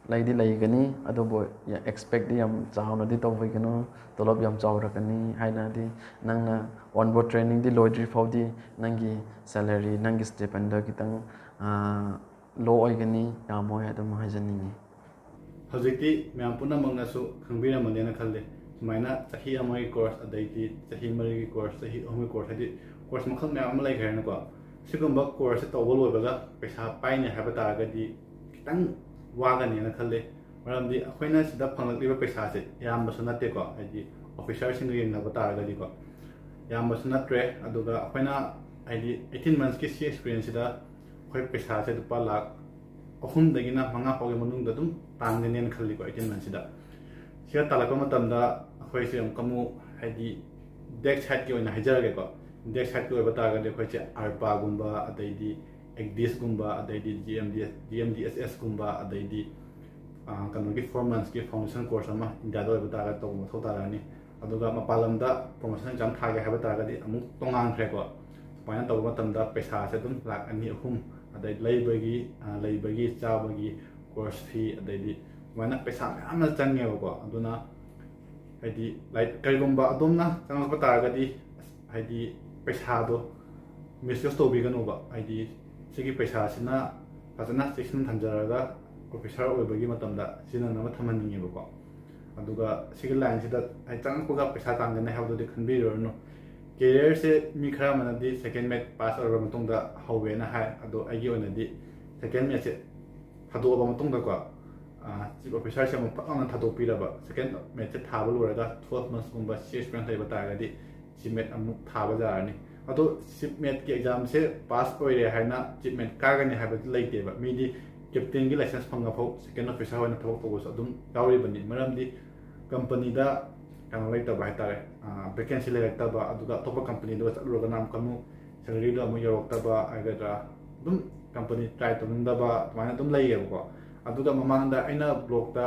ꯂꯩꯗꯤ ꯂꯩꯒꯅꯤ, ꯑꯗꯨꯕꯨ ꯑꯦꯛꯁꯄꯦꯛꯇꯤ ꯌꯥꯝ ꯆꯥꯎꯅꯗꯤ ꯇꯧꯕꯤꯒꯅꯨ. ꯇꯣꯂꯣꯞ ꯌꯥꯝ ꯆꯥꯎꯔꯛꯀꯅꯤ ꯍꯥꯏꯅꯗꯤ ꯅꯪꯅ ꯑꯣꯟꯕꯣꯔꯠ ꯇ꯭ꯔꯦꯅꯤꯡꯗꯤ ꯂꯣꯏꯗ꯭ꯔꯤ ꯐꯥꯎꯗꯤ ꯅꯪꯒꯤ ꯁꯦꯂꯔꯤ, ꯅꯪꯒꯤ ꯁ꯭ꯇꯦꯄꯦꯟꯗꯣ ꯈꯤꯇꯪ ꯂꯣ ꯑꯣꯏꯒꯅꯤ, ꯌꯥꯝꯃꯣꯏ ꯑꯗꯨꯝ ꯍꯥꯏꯖꯅꯤꯡꯉꯤ. ꯍꯧꯖꯤꯛꯇꯤ ꯃꯌꯥꯝ ꯄꯨꯝꯅꯃꯛꯅꯁꯨ ꯈꯪꯕꯤꯔꯝꯃꯅꯤꯅ ꯈꯜꯂꯤ. ꯁꯨꯃꯥꯏꯅ ꯆꯍꯤ ꯑꯃꯒꯤ ꯀꯣꯔꯁ, ꯑꯗꯩꯗꯤ चही 4गी कोर्स, चही 3गी कोर्स है कोर्स मखल मैम लेखरेको सिगुब कोर्स तब लोबगा पैसा पाइने है खितंग वागनी खल्ले मरमदी अखोइना सिदा फंगलक्लिबा पैसासे यामबसु नत्तेको हाइदि ऑफिसर सिंग येंगनाबा तारगदिको यामबसु नत्रे अदुगा अखोइना हाइदि 18 मंथ्स की सी एक्सपीरियंस सिदा अखोइ पैसासे दुपा लाख अहुमदगिना मंगा फाउगे मनुंगदा दुम तांगनेन खल्लिको 18 मंथ्स सिदा सिदा तालको मतमदा अखोइसे अमकमु हाइदि डेक साइड की ओइना हाइजरगेको डेक साइड की ओइबा तारगदि अखोइसे आरपा गुंबा अदैदि एक्डिस गुंबा अदैदि GMDSS गुंबा अदैदि कनोगी 4 months की फाउंडेशन कोर्स अमा इंडियादा ओइबा तारगा तौ मथौ तारानी अदुगा मपालमदा प्रमोशन एग्जाम थागे हाइबा तारगदि अमु तोंगांख्रेको सुपाइना तौ मतमदा पैसा से दुम लाख अनि अहुम अदै लैबगी चाबगी कोर्स फी अदैदि सुमाइना पैसा म्यामना चंगेबको अदुना हाइदि लाइक करिगुंबा अदुमना चंगलपा तारगदि हाइदि पैसादो मिसयूज तौबिगनुबा हाइदि सिगी पैसासिना फजना चेक्सिन थंजरगा ऑफिसर ओइबगी मतमदा सिननमा थमनिंगेबको अदुगा सिगी लाइन सिदा हाइ चंगलपगा पैसा तांगने हाबदोदि खनबिरनो कैरियर से मी खरा मनदी सेकंड मेट पास ओरबा मतुंगदा हौवेना हाइ अदो आइगी ओनदी सेकंड मेट से थादोबा मतुंगदा को चीफ ऑफिसर से मपना थादोपिरबा सेकंड मेट से थाबा लोरगा 12 months गुंबा सी एक्सपीरियंस लेबा तारगदि सी मेट अमु थाबा जारनी अदो सी मेट की एग्जाम से पास ओइरे हाइना चीफ मेट कागनी हाइबदि लेतेबा मीदी कैप्टन की लाइसेंस फंगाफो सेकंड ऑफिसर होना थबक तौबसो अदुम यावरिबनि मरमदि कंपनी दा कनो लेतबा हाइतारे वैकेंसी लेतबा अदुगा तोप कंपनी दो चलुरगा नाम कमु सैलरी दो अमु यरक्तबा आइगद्रा दुम कंपनी ट्राई तौनदबा तुमाना दुम लेयेबको अदुगा ममांगदा आइना ब्लॉग दा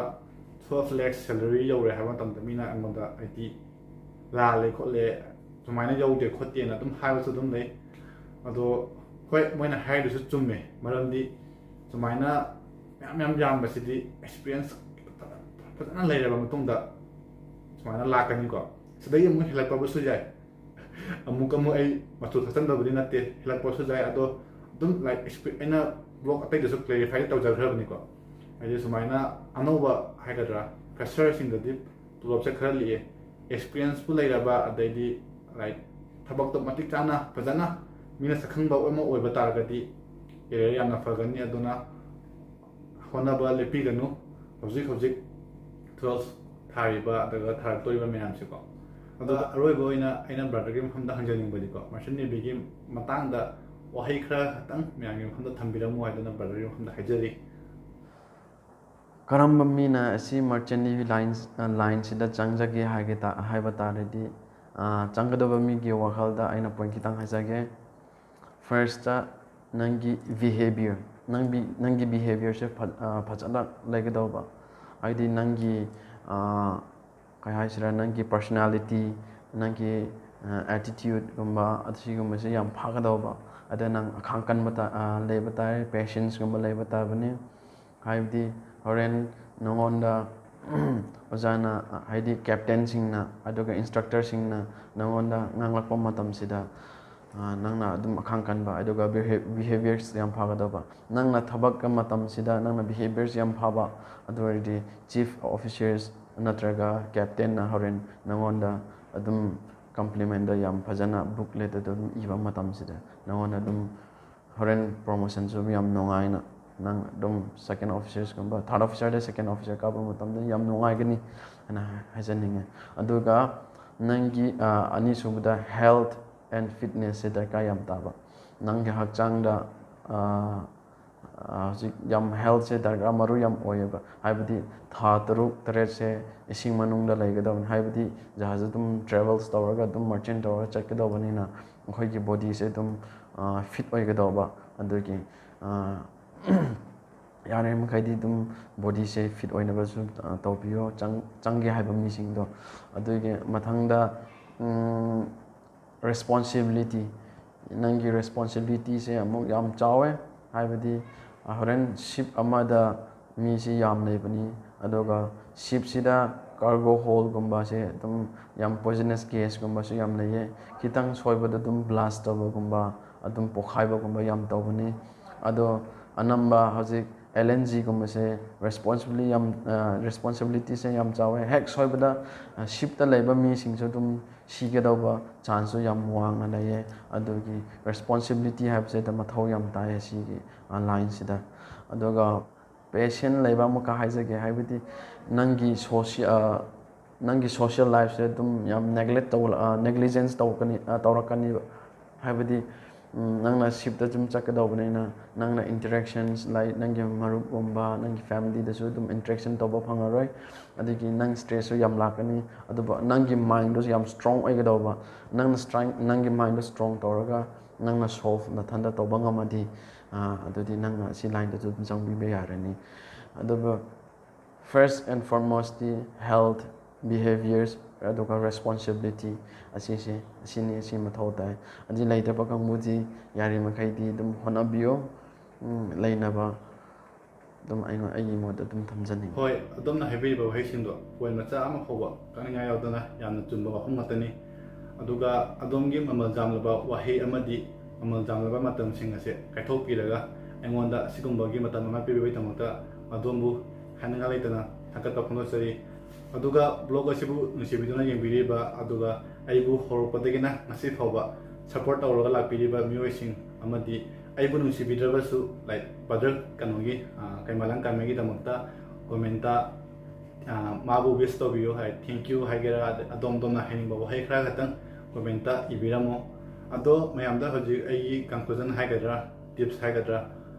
12 लाख सैलरी यौरे हाइबा तमदा मीना अंगोंदा आइति लाले खोले तुमाना यौदे खोतेना दुम हाइबसु दुम ले अदो होय मोइना हाइदुसु चुम्मे मरमदि सुमाइना मैम यामबसिदी एक्सपीरियंस फजना लेरबा मतुंगदा सुमाइना लाकनिको सदै अमु हेलकबसु जाय अमुक अमु आई मथु थसनदबदि नते हेलकबसु जाय अदो दुम लाइक एक्सपीरियंस ब्लॉग अतैदसु क्लेरिफाई तौजखरबनिको आइदि सुमाइना अनौबा हाइगद्रा फ्रेशर सिंगदि तुलब से खर लिए एक्सपीरियंस पु लेरबा अदैदि लाइक थबक तो मतिक चाना फजना मीना सखंबा ओमा ओइबा तारगदि कैरियर यामना फगनी अदुना होनाबा लेपिगनु हौजिक 12 थारिबा अदगा थारतोइबा मयामसिको अदो अरोइबा ओइना आइना ब्रदरगी मखमदा हंजनिंगबदिको मर्चेंट नेवीगी मतांगदा वहाई खरा खतंग मयामगी मखमदा थंबिरमु हाइदुना ब्रदरगी मखमदा हाइजरी करम मीना असी मर्चेंट नेवी लाइन सिदा चंगजगे हाइबा तारदि चंगदबा मीगी वखलदा आइना पॉइंट खितंग हाइजगे फर्स्ट नंगी बिहेवियर नंगी बिहेवियर से फजना लेगदबा आइदि नंगी काय हाइसरा नंगी पर्सनालिटी नंगी एटीट्यूड गुंबा असिगुंबा से याम फागदबा अदा नंग अखांकन बता लेबा ताय पेशेंस गुंबा लेबा ताबने हाइबदि होरेन नंगोंदा ओजाना हाइदि कैप्टन सिंगना अदुगा इंस्ट्रक्टर सिंगना नंगोंदा nganglakpa matam sida ꯅꯪꯅ ꯑꯗꯨꯝ ꯑꯈꯥꯡ ꯀꯟꯕ ꯑꯗꯨꯒ ꯕꯤꯍꯦꯕꯤꯌꯔꯁ ꯌꯥꯝ ꯐꯒꯗꯧꯕ ꯅꯪꯅ ꯊꯕꯛ ꯃꯇꯝꯁꯤꯗ ꯅꯪꯅ ꯕꯤꯍꯦꯕꯤꯌꯔꯁ ꯌꯥꯝ ꯐꯕ ꯑꯗꯨ ꯑꯣꯏꯔꯗꯤ ꯆꯤꯐ ꯑꯣꯐꯤꯁꯔꯁ ꯅꯠꯇ꯭ꯔꯒ ꯀꯦꯞꯇꯦꯟꯅ ꯍꯣꯔꯦꯟ ꯅꯪꯉꯣꯟꯗ ꯑꯗꯨꯝ ꯀꯝꯄ꯭ꯂꯤꯃꯦꯟꯗ ꯌꯥꯝ ꯐꯖꯅ ꯕꯨꯛꯂꯦꯠꯇ ꯑꯗꯨꯝ ꯏꯕ ꯃꯇꯝꯁꯤꯗ ꯅꯪꯉꯣꯟꯗ ꯑꯗꯨꯝ ꯍꯣꯔꯦꯟ ꯄ꯭ꯔꯣꯃꯣꯁꯟꯁꯨ ꯌꯥꯝ ꯅꯨꯡꯉꯥꯏꯅ ꯅꯪ ꯑꯗꯨꯝ ꯁꯦꯀꯦꯟ ꯑꯣꯐꯤꯁꯔꯁꯀꯨꯝꯕ ꯊꯥꯔꯠ ꯑꯣꯐꯤꯁꯔꯗ ꯁꯦꯀꯦꯟ ꯑꯣꯐꯤꯁꯔ ꯀꯥꯕ ꯃꯇꯝꯗ ꯌꯥꯝ ꯅꯨꯡꯉꯥꯏꯒꯅꯤ ꯍꯥꯏꯅ ꯍꯥꯏꯖꯅꯤꯡꯉꯦ ꯑꯗꯨꯒ ꯅꯪꯒꯤ ꯑꯅꯤꯁꯨꯕꯗ ꯍꯦꯜꯊ ꯑꯦꯟ ꯐꯤꯠꯅꯦꯁꯁꯦ ꯗꯔꯀꯥꯔ ꯌꯥꯝ ꯇꯥꯕ ꯅꯪꯒꯤ ꯍꯛꯆꯥꯡꯗ ꯍꯧꯖꯤꯛ ꯌꯥꯝ ꯍꯦꯜꯊꯁꯦ ꯗꯔꯀꯥꯔ ꯃꯔꯨ ꯌꯥꯝ ꯑꯣꯏꯌꯦꯕ ꯍꯥꯏꯕꯗꯤ ꯊꯥ 6-7ꯁꯦ ꯏꯁꯤꯡ ꯃꯅꯨꯡꯗ ꯂꯩꯒꯗꯕꯅꯤ ꯍꯥꯏꯕꯗꯤ ꯖꯍꯥꯖ ꯑꯗꯨꯝ ꯇ꯭ꯔꯦꯚꯦꯜꯁ ꯇꯧꯔꯒ ꯑꯗꯨꯝ ꯃꯔꯆꯦꯟ ꯇꯧꯔꯒ ꯆꯠꯀꯗꯧꯕꯅꯤꯅ ꯑꯩꯈꯣꯏꯒꯤ ꯕꯣꯗꯤꯁꯦ ꯑꯗꯨꯝ ꯐꯤꯠ ꯑꯣꯏꯒꯗꯧꯕ ꯑꯗꯨꯒꯤ ꯌꯥꯔꯤꯕ ꯃꯈꯩꯗꯤ ꯑꯗꯨꯝ ꯕꯣꯗꯤꯁꯦ ꯐꯤꯠ ꯑꯣꯏꯅꯕꯁꯨ ꯇꯧꯕꯤꯌꯣ ꯆꯪꯒꯦ ꯍꯥꯏꯕ ꯃꯤꯁꯤꯡꯗꯣ ꯑꯗꯨꯒꯤ ꯃꯊꯪꯗ ꯔꯦꯁꯄꯣꯟꯁꯤꯕꯤꯂꯤꯇꯤ ꯅꯪꯒꯤ ꯔꯦꯁꯄꯣꯟꯁꯤꯕꯤꯂꯤꯇꯤꯁꯦ ꯑꯃꯨꯛ ꯌꯥꯝ ꯆꯥꯎꯋꯦ ꯍꯥꯏꯕꯗꯤ ꯍꯣꯔꯦꯟ ꯁꯤꯞ ꯑꯃꯗ ꯃꯤꯁꯤ ꯌꯥꯝ ꯂꯩꯕꯅꯤ ꯑꯗꯨꯒ ꯁꯤꯞꯁꯤꯗ ꯀꯥꯔꯒꯣ ꯍꯣꯜꯒꯨꯝꯕꯁꯦ ꯑꯗꯨꯝ ꯌꯥꯝ ꯄꯣꯏꯖꯅꯁ ꯒꯦꯁꯀꯨꯝꯕꯁꯨ ꯌꯥꯝ ꯂꯩꯌꯦ ꯈꯤꯇꯪ ꯁꯣꯏꯕꯗ ꯑꯗꯨꯝ ꯕ꯭ꯂꯥꯁ ꯇꯧꯕꯒꯨꯝꯕ ꯑꯗꯨꯝ ꯄꯣꯛꯈꯥꯏꯕꯒꯨꯝꯕ ꯌꯥꯝ ꯇꯧꯕꯅꯤ ꯑꯗꯣ ꯑꯅꯝꯕ ꯍꯧꯖꯤꯛ LNGꯒꯨꯝꯕꯁꯦ ꯔꯦꯁꯄꯣꯟꯁꯤꯕꯤꯂꯤꯇꯤꯁꯦ ꯌꯥꯝ ꯆꯥꯎꯋꯦ ꯍꯦꯛ ꯁꯣꯏꯕꯗ ꯁꯤꯞꯇ ꯂꯩꯕ ꯃꯤꯁꯤꯡꯁꯨ ꯑꯗꯨم ꯁꯤꯒꯗꯧꯕ ꯆꯥꯟꯁꯁꯨ ꯌꯥꯝ ꯋꯥꯡꯅ ꯂꯩꯌꯦ ꯑꯗꯨꯒꯤ ꯔꯦꯁꯄꯣꯟꯁꯤꯕꯤꯂꯤꯇꯤ ꯍꯥꯏꯕꯁꯤꯗ ꯃꯊꯧ ꯌꯥꯝ ꯇꯥꯏ ꯁꯤꯒꯤ ꯂꯥꯏꯟꯁꯤꯗ ꯑꯗꯨꯒ ꯄꯦꯁꯦꯟ ꯂꯩꯕ ꯑꯃꯨꯛꯀ ꯍꯥꯏꯖꯒꯦ ꯍꯥꯏꯕꯗꯤ ꯅꯪꯒꯤ ꯁꯣꯁꯤꯌꯦꯜ ꯂꯥꯏꯐꯁꯦ ꯑꯗꯨꯝ ꯌꯥꯝ ꯅꯦꯒ꯭ꯂꯤꯖꯦꯟꯁ ꯇꯧꯔꯛꯀꯅꯤꯕ ꯍꯥꯏꯕꯗꯤ ꯅꯪꯅ ꯁꯤꯞꯇ ꯑꯗꯨꯝ ꯆꯠꯀꯗꯧꯕꯅꯤꯅ ꯅꯪꯅ ꯏꯟꯇꯔꯦꯛꯁꯟꯁ ꯂꯥꯏꯛ ꯅꯪꯒꯤ ꯃꯔꯨꯞꯀꯨꯝꯕ ꯅꯪꯒꯤ ꯐꯦꯃꯤꯂꯤꯗꯁꯨ ꯑꯗꯨꯝ ꯏꯟꯇꯔꯦꯛꯁꯟ ꯇꯧꯕ ꯐꯪꯉꯔꯣꯏ ꯑꯗꯒꯤ ꯅꯪ ꯁ꯭ꯇ꯭ꯔꯦꯁꯁꯨ ꯌꯥꯝ ꯂꯥꯛꯀꯅꯤ ꯑꯗꯨꯕꯨ ꯅꯪꯒꯤ ꯃꯥꯏꯟꯗꯨꯁꯨ ꯌꯥꯝ ꯁ꯭ꯇ꯭ꯔꯣꯡ ꯑꯣꯏꯒꯗꯧꯕ ꯅꯪꯒꯤ ꯃꯥꯏꯟꯗꯨ ꯁ꯭ꯇ꯭ꯔꯣꯡ ꯇꯧꯔꯒ ꯅꯪꯅ ꯁꯣꯜꯚ ꯅꯊꯟꯇ ꯇꯧꯕ ꯉꯝꯃꯗꯤ ꯑꯗꯨꯗꯤ ꯅꯪꯅ ꯑꯁꯤ ꯂꯥꯏꯟꯗꯁꯨ ꯑꯗꯨꯝ ꯆꯪꯕꯤꯕ ꯌꯥꯔꯅꯤ ꯑꯗꯨꯒ ꯐꯥꯔꯁ ꯑꯦꯟ ꯐꯣꯔꯃꯣꯁꯇꯤ ꯍꯦꯜꯊ ꯕꯤꯍꯦꯕꯤꯌꯔꯁ ꯑꯗꯨꯒ ꯔꯦꯁꯄꯣꯟꯁꯤꯕꯤꯂꯤꯇꯤ ꯑꯁꯤ ꯃꯊꯧ ꯇꯥꯏ ꯑꯁꯤ ꯂꯩꯇꯕ ꯀꯥꯡꯕꯨꯗꯤ ꯌꯥꯔꯤꯃꯈꯩꯗꯤ ꯑꯗꯨꯝ ꯍꯣꯠꯅꯕꯤꯌꯣ ꯂꯩꯅꯕ ꯑꯗꯨꯝ ꯑꯩꯒꯤ ꯃꯣꯠꯇ ꯑꯗꯨꯝ ꯊꯝꯖꯅꯤꯡꯉꯤ ꯍꯣꯏ ꯑꯗꯣꯝꯅ ꯍꯥꯏꯕꯤꯔꯤꯕ ꯋꯥꯍꯩꯁꯤꯡꯗꯣ ꯄꯣꯏꯟ ꯃꯆꯥ ꯑꯃ ꯐꯥꯎꯕ ꯀꯛꯅꯤꯡꯉꯥꯏ ꯌꯥꯎꯗꯅ ꯌꯥꯝꯅ ꯆꯨꯝꯕ ꯋꯥꯐꯝ ꯉꯥꯛꯇꯅꯤ ꯑꯗꯨꯒ ꯑꯗꯣꯝꯒꯤ ꯃꯃꯜ ꯌꯥꯝꯂꯕ ꯋꯥꯍꯩ ꯑꯃꯗꯤ ꯃꯃꯜ ꯌꯥꯝꯂꯕ ꯃꯇꯝꯁꯤꯡ ꯑꯁꯦ ꯀꯥꯏꯊꯣꯛꯄꯤꯔꯒ ꯑꯩꯉꯣꯟꯗ ꯑꯁꯤꯒꯨꯝꯕꯒꯤ ꯃꯇꯝ ꯑꯃ ꯄꯤꯕꯤꯕꯒꯤꯗꯃꯛꯇ ꯑꯗꯣꯝꯕꯨ ꯍꯥꯏꯅꯤꯡꯉꯥꯏ ꯂꯩꯇꯅ ꯊꯥꯒꯠꯄ ꯐꯣꯡꯗꯣꯛꯆꯔꯤ ꯑꯗꯨꯒ ꯕ꯭ꯂꯣꯒ ꯑꯁꯤꯕꯨ ꯅꯨꯡꯁꯤꯕꯤꯗꯨꯅ ꯌꯦꯡꯕꯤꯔꯤꯕ ꯑꯗꯨꯒ ꯑꯩꯕꯨ ꯍꯧꯔꯛꯄꯗꯒꯤꯅ ꯉꯁꯤ ꯐꯥꯎꯕ ꯁꯄꯣꯔꯠ ꯇꯧꯔꯒ ꯂꯥꯛꯄꯤꯔꯤꯕ ꯃꯤꯑꯣꯏꯁꯤꯡ ꯑꯃꯗꯤ ꯑꯩꯕꯨ ꯅꯨꯡꯁꯤꯕꯤꯗ꯭ꯔꯕꯁꯨ ꯂꯥꯏꯛ ꯕ꯭ꯔꯗꯔ ꯀꯩꯃꯥꯂꯪ ꯀꯥꯃꯩꯒꯤꯗꯃꯛꯇ ꯀꯣꯃꯦꯟꯇ माबू विश तौबियो है थैंक यू हाइगेरा अदोम हाइनिंग वही खरा खतंग कमेंट इबीरमो अदो मैम हजी कंक्लूजन हाइगद्रा टिप्स हाइगद्रा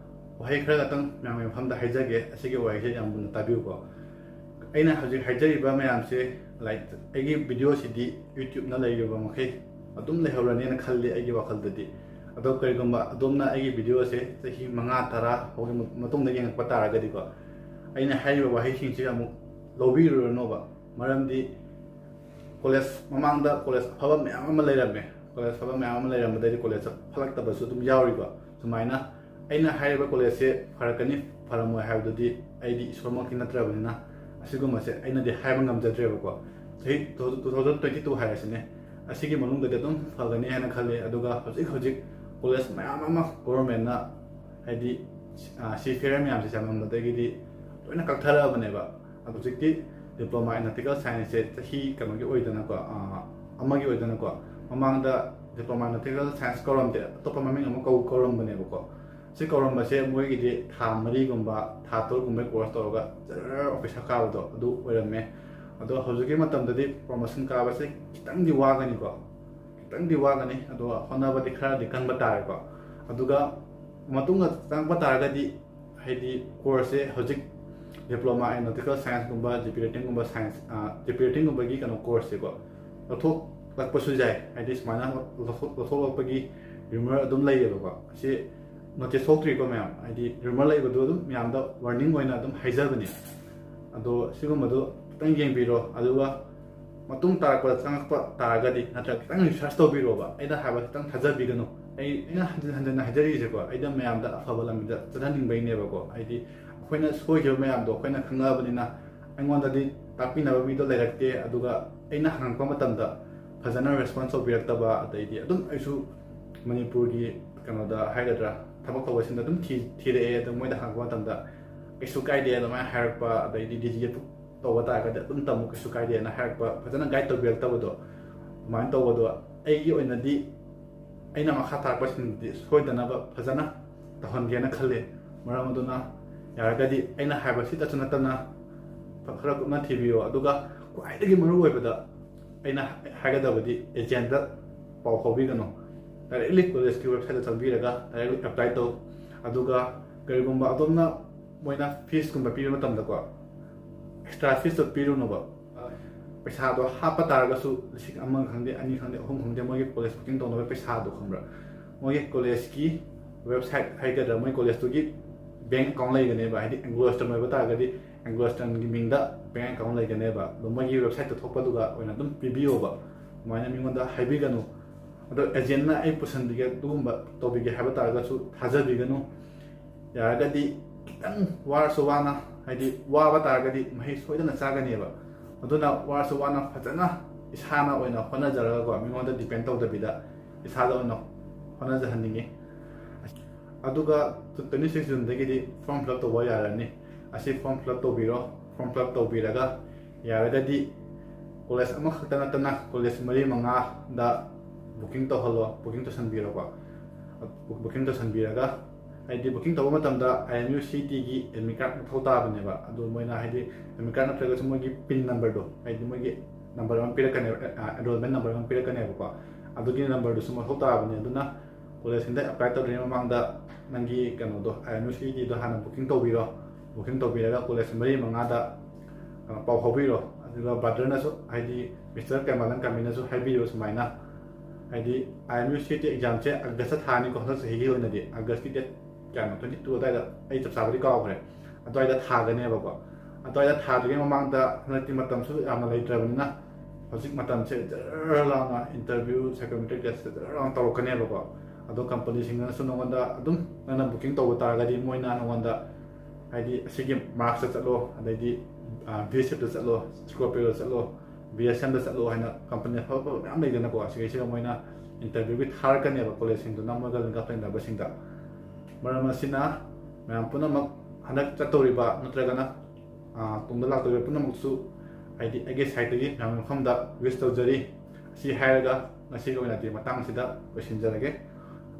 वही खरा खतंग मैम मफम हाइजगे असिगे वही याम ताबियुको अना हजी हाइजरीब मैम से लाइक अगी वीडियो सिदी यूट्यूब ना लेरिबा मखै अदुम लेहौरने खल्ले अगी वखलददी अदो करिगुम्बा अदोमना अगी वीडियो से चही 5-10 होगे मतुंग येंगप तारगदीको अना हाइबा वहीसिंगसे अमुक लौबीरुरनोबा मरमदी कॉलेज ममांगदा कॉलेज फबा मैम अमा लेरमे कॉलेज फबा मैम अमा लेरमददी कॉलेज फलक्तबसु दुम यावरिबा सुमाइना अना हाइबा कॉलेज से फरकनी फरमोय हाइबददी आइदी इसोरमकि नत्रबनिना असिगुमसे अनादि हाइबा ngamjadrebako चही 2022 हाइसिने असिगी मनुंगदे दुम फगनी हाना खले अदुगा हजिक कॉलेज मैम अमा गवर्नमेंट ना हाइदी सी फेयर मैम से सममदगी लोइना कक्थरबनेबा हजिकती डिप्लोमा इन एथिकल साइंस से चही कनोगी ओइदनको अमगी ओइदनको ममांगदा डिप्लोमा इन एथिकल साइंस कौरमदे अतोपा ममिंग अमा कौरमबनेबको सि कौरमबसे मोइगिदि था 4गुंबा था 3गुंबा कोर्स तौरगा जर ऑफिसर काबदो अदु ओइरमे अदो हजिकि मतमददि प्रमोशन काबसे खितंगदि वागनिको खितंगदि वागनि अदो होनाबदि खरादि कंबा तारेको अदुगा मतुंगा तंगबा तारगदि हाइदि कोर्स से हजिक डिप्लोमा इन एथिकल साइंस गुंबा GP rating science GP rating गुंबगी कनो कोर्स से को लथोक लक्पसु जाय हाइदि स्माना लथोलपगी रिमर अदुम लैयेबको से नोटिस थोक्ट्री को मैम हाइदि रिमर लैबदु अदुम म्याम द वार्निंग ओइना अदुम हाइजबनि अदो सिगुमदु तंग येंबिरो अदुगा मतुंग तारकवा चंगकपा तारगदि नत्र तंग रिसर्च तौबिरोबा आइदा हाबा तंग थाजबिगनो आइना हंजन हाइजरी जेको आइदा म्याम द अफबा लमिदा चदानिंग बैनेबको आइदि अखोइना सोइखिबा म्यामदो अखोइना खंगाबनिना अइंगोंददि तापिनबा मिदो लेरक्ते अदुगा अइना हंगकपा मतमदा फजना रेस्पॉन्स तौबिरक्तबा अदैदि अदुम आइसु ꯃꯅꯤꯄꯨꯔꯒꯤ ꯀꯩꯅꯣꯗ ꯍꯥꯏꯒꯗ꯭ꯔꯥ ꯊꯕꯛ ꯇꯧꯕꯁꯤꯡꯗ ꯑꯗꯨꯝ ꯊꯤꯔꯛꯑꯦ ꯑꯗꯣ ꯃꯣꯏꯗ ꯍꯪꯉꯛꯄ ꯃꯇꯝꯗ ꯀꯩꯁꯨ ꯀꯥꯏꯗꯦ ꯑꯗꯨꯃꯥꯏꯅ ꯍꯥꯏꯔꯛꯄ ꯑꯗꯩꯗꯤ DGA ꯇꯧꯕ ꯇꯥꯔꯒꯗꯤ ꯑꯗꯨꯝ ꯇꯝꯃꯨ ꯀꯩꯁꯨ ꯀꯥꯏꯗꯦꯅ ꯍꯥꯏꯔꯛꯄ ꯐꯖꯅ ꯒꯥꯏꯗ ꯇꯧꯕꯤꯔꯛꯇꯕꯗꯣ ꯑꯗꯨꯃꯥꯏꯅ ꯇꯧꯕꯗꯣ ꯑꯩꯒꯤ ꯑꯣꯏꯅꯗꯤ ꯑꯩꯅ ꯃꯈꯥ ꯇꯥꯔꯛꯄꯁꯤꯡꯗꯤ ꯁꯣꯏꯗꯅꯕ ꯐꯖꯅ ꯇꯧꯍꯟꯒꯦꯅ ꯈꯜꯂꯤ ꯃꯔꯝ ꯑꯗꯨꯅ ꯌꯥꯔꯒꯗꯤ ꯑꯩꯅ ꯍꯥꯏꯕꯁꯤꯗꯁꯨ ꯅꯠꯇꯅ ꯈꯔ ꯀꯨꯞꯅ ꯊꯤꯕꯤꯌꯣ ꯑꯗꯨꯒ ꯈ꯭ꯋꯥꯏꯗꯒꯤ ꯃꯔꯨꯑꯣꯏꯕꯗ ꯑꯩꯅ ꯍꯥꯏꯒꯗꯕꯗꯤ ꯑꯦꯖꯦꯟꯗ ꯄꯥꯎ ꯐꯥꯎꯕꯤꯒꯅꯨ ꯗꯥꯏꯔꯦꯛꯂꯤ ꯀꯣꯂꯦꯖꯀꯤ ꯋꯦꯕꯁꯥꯏꯠꯇ ꯆꯪꯕꯤꯔꯒ ꯗꯥꯏꯔꯦꯛꯂꯤ ꯑꯦꯄ꯭ꯂꯥꯏ ꯇꯧ ꯑꯗꯨꯒ ꯀꯔꯤꯒꯨꯝꯕ ꯑꯗꯣꯝꯅ ꯃꯣꯏꯅ ꯐꯤꯁꯀꯨꯝꯕ ꯄꯤꯕ ꯃꯇꯝꯗꯀꯣ ꯑꯦꯛꯁꯇ꯭ꯔꯥ ꯐꯤꯁꯇꯣ ꯄꯤꯔꯨꯅꯨꯕ ꯄꯩꯁꯥꯗꯣ ꯍꯥꯞꯄ ꯇꯥꯔꯒꯁꯨ 1,000 ꯈꯪꯗꯦ 2 ꯈꯪꯗꯦ 3 ꯈꯪꯗꯦ ꯃꯣꯏꯒꯤ ꯀꯣꯂꯦꯖ ꯕꯨꯀꯤꯡ ꯇꯧꯅꯕ ꯄꯩꯁꯥꯗꯣ ꯈꯪꯕ꯭ꯔꯥ ꯃꯣꯏꯒꯤ ꯀꯣꯂꯦꯖꯀꯤ ꯋꯦꯕꯁꯥꯏꯠ ꯍꯥꯏꯒꯗ꯭ꯔꯥ ꯃꯣꯏ ꯀꯣꯂꯦꯖꯇꯨꯒꯤ ꯕꯦꯡ ꯑꯦꯀꯥꯎꯟ ꯂꯩꯒꯅꯦꯕ ꯍꯥꯏꯗꯤ ꯑꯦꯡꯒ꯭ꯂꯣ ꯋꯦꯁꯇꯔꯟ ꯑꯣꯏꯕ ꯇꯥꯔꯒꯗꯤ ꯑꯦꯡꯒ꯭ꯂꯣ ꯋꯦꯁꯇꯔꯟꯒꯤ ꯃꯤꯡꯗ ꯕꯦꯡ ꯑꯦꯀꯥꯎꯟ ꯂꯩꯒꯅꯦꯕ ꯑꯗꯣ ꯃꯣꯏꯒꯤ ꯋꯦꯕꯁꯥꯏꯠꯇ ꯊꯣꯛꯄꯗꯨꯒ ꯑꯣꯏꯅ ꯑꯗꯨꯝ ꯄꯤꯕꯤꯌꯣꯕ ꯑꯗꯨꯃꯥꯏꯅ ꯃꯤꯉꯣꯟꯗ ꯍꯥꯏꯕꯤꯒꯅꯨ ꯑꯗꯣ ꯑꯦꯖꯦꯟꯅ ꯑꯩ ꯄꯨꯁꯟꯕꯤꯒꯦ ꯑꯗꯨꯒꯨꯝꯕ ꯇꯧꯕꯤꯒꯦ ꯍꯥꯏꯕ ꯇꯥꯔꯒꯁꯨ ꯊꯥꯖꯕꯤꯒꯅꯨ ꯌꯥꯔꯒꯗꯤ खितंग वारसु वाना हाइदि वाबा तारगदि मही सोइदना चागनेबा अदुना वारसु वाना फजना इसाना ओइना होनाजरगा मिङोंदा डिपेंड तौदबिदा इसादा ओइना होनाजहनिङे अदुगा 26 जुन दगिदि फॉर्म फिल अप तौबा यारनि असि फॉर्म फिल अप तौबिरो फॉर्म फिल अप तौबिरगा यारगदि कॉलेज अमा खतना तना कॉलेज मरी मंगा दा बुकिंग तौहलो बुकिंग तौसनबिरोबा बुकिंग तौसनबिरगा हाइदि बुकिंग तौबा मतमदा IMUCT गी एडमिट कार्ड मथौ ताबनेबा अदु मोइना हाइदि एडमिट कार्ड नत्रगस मोइगी पिन नंबर दो हाइदि मोइगी नंबर अमा पिरकने एनरोलमेंट नंबर अमा पिरकनेबा अदुगी नंबर दु सुमथौ ताबने अदुना कॉलेज इंदा अप्लाई तौदरि ममांगदा नंगी कनो IMUCT दो हाना बुकिंग तौबिरो बुकिंग तौबिरगा कॉलेज मरी मंगादा पाउ फाउबिरो अदुगा बादरनासु हाइदि मिस्टर केमलन कामिनासु हाइबिरो सुमाइना हाइदि IMUCT एग्जाम से अगस्त थानी को हस सही होनदि अगस्त की डेट क्या 22 अदाइदा आई चप साबदि कावखरे अदाइदा थागनेबको अदाइदा थादगे ममांगदा हनति मतमसु यामना लेत्रबनिना हजिक मतम से जरलाना इंटरव्यू साइकोमेट्रिक टेस्ट जरलाना तौरकनेबको अदो कंपनी सिंगनसु नोंगदा अदुम नना बुकिंग तौब तारगदि मोइना नोंगदा हाइदि सिगी मार्क्स चलो अदैदि VSF चलो स्कॉर्पियो चलो BSM चलो है कंपनी मैम लेना सिगे मोना इंटरव्यू भी थारकने कॉलेज नमग लिंक मरम मैम पुनमक हनक चतौरीब नत्रगना तुंग लातौर पुनमकसु है साइड मैम मफम विश तौजरी लोसनजरगे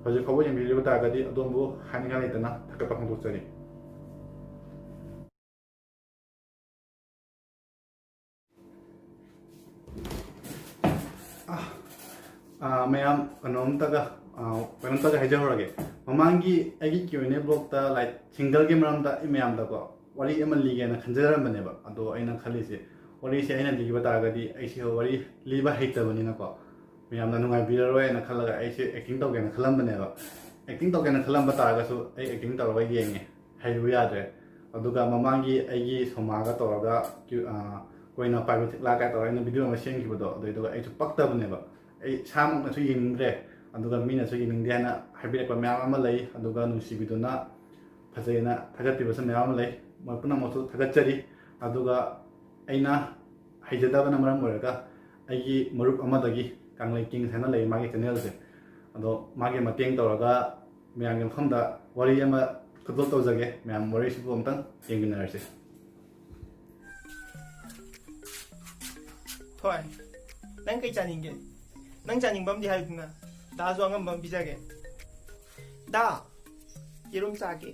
हजिक फाव यंबीब तारगदी अदोमबु हानिगा लेतना थकप फोंदोकचरी मैम कनोमतगा हाइजहरगे ममांगी Q&A ब्लॉग लाइक सिंगल के मरमदा मैमदको वरी अमा लीगेना खंजरमनेबा अदो अइना खलीसे वरी से अइना लीब तारगदी अइसे वरी लीबा हेतबनिनाको मैमना नुंगाइबिररोयना खलगा अइसे एक्टिंग तौगेना खलमबनेबा एक्टिंग तौगेना खलमबा तारगसु अइ एक्टिंग तौरगा येंगे हाइबु याद्रे अदुगा ममांगी अइगी सोमागा तौरगा कोइना पाइबेटिक लागा तौरगा वीडियो अमा सेंगिबदो अदुइदो अइसु पक्तबनेबा अइ सामकनसु येंगिंद्रे अदुगा मीनसु येंगिंदे हाना हाइबिरकवा मैम अमा लई अदुगा नुसिबिदुना फजैना थगतिबसु मैम अमा लई मपुनमसु थगचरी अदुगा अइना हाइजदबना मरम ओरगा अइगी मरुप अमादगी कांगलै किंग हाना लई मागे चैनल से अदो मागे मतेंग तौरगा मैमगे मफमदा वरी अमा खदो तौजगे मैम वरी सिबु अमतंग येंगिनारसे थोय नंग कई चानिंगे नंग चानिंबम दि हाइबना दा जो अंगम बिजागे दा येरुम चागे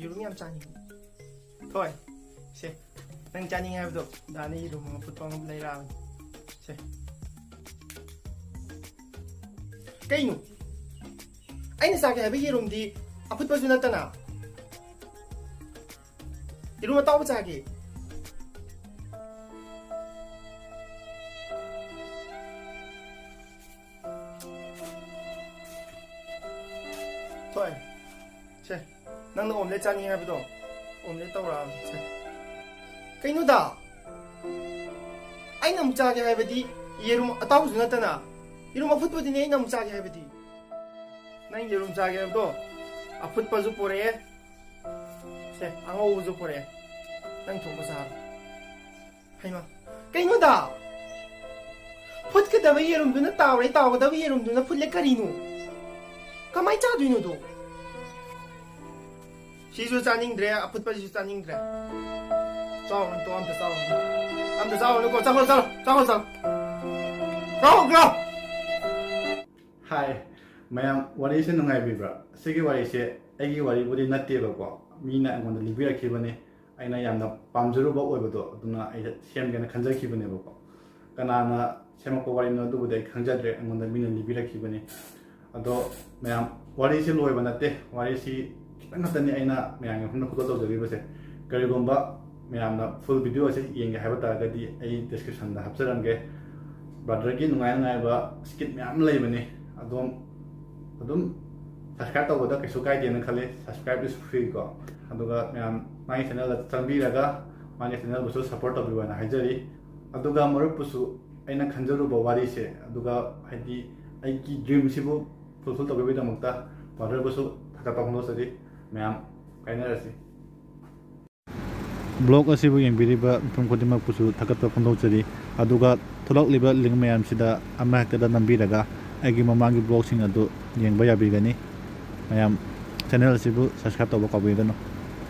येरुम याम चानिंग थोय से नंग चानिंग हाइबदो दाने येरुम फुटोंग लेरा से कइनु अइना चागे हाइबे येरुम दि अफुटपसु नतना येरुम ताव चागे थोय से नंग ओमलेट चानी हाइबदो ओमलेट तौरा से कइनु दा अइना मु चागे हाइबदि येरुम अतावसु नतना येरुम अफुटपदिने अइना मु चागे हाइबदि नंग येरुम चागे हाइबदो अफुटपजु पोरे से अंगौजु पोरे नंग थोंबा सा हाइमा कइनु दा ꯐꯨꯠꯀꯗꯕ ꯌꯦꯔꯨꯝꯗꯨꯅ ꯇꯥꯎꯔꯦ ꯇꯥꯎꯒꯗꯕ ꯌꯦꯔꯨꯝꯗꯨꯅ ꯐꯨꯠꯂꯦ ꯀꯔꯤꯅꯣ ꯀꯃꯥꯏ ꯆꯥꯗꯣꯏꯅꯣꯗꯣ 시주 짜닝드레 아풋바 시주 짜닝드레 짜오 또 암다 짜오 암다 짜오 놓고 짜고 그럼 Hi, mayam wari se nungai bibra. Sigi wari se egi wari budi natte ba ko. Mina ngon da libira ki bane. Aina yamna pamjuru ba oibodo aduna ai sem gana khanja ki bane ba ko. Kana na sema ko wari no du budai khanja dre ngon da mina libira ki bane. Ado mayam wari se loi ba natte. Wari si kitang hatani aina mayam hunna ko to jari ba se. Kari gomba mayam na full video se yenge haiba ta ga di ai description da hapsaran ge. Brother ki nungai ba skit mayam lei bane. adum subscribe to boda kesu kai den khale subscribe is free ko aduga myam my channel la chambi raga my channel busu support to biwana hajari aduga marup pusu aina khanjaru bawari se aduga haidi ai ki dream sibu fulfill to bibi damukta brother busu thaka ta hono sari myam kaina rasi blog asibu yengbiriba from kodima pusu thaka ta hono sari aduga tholok liba link myam sida ama hakta da nambiraga aigi mamangi blog sing adu yengba yabigani mayam channel sibu subscribe to ba kabigano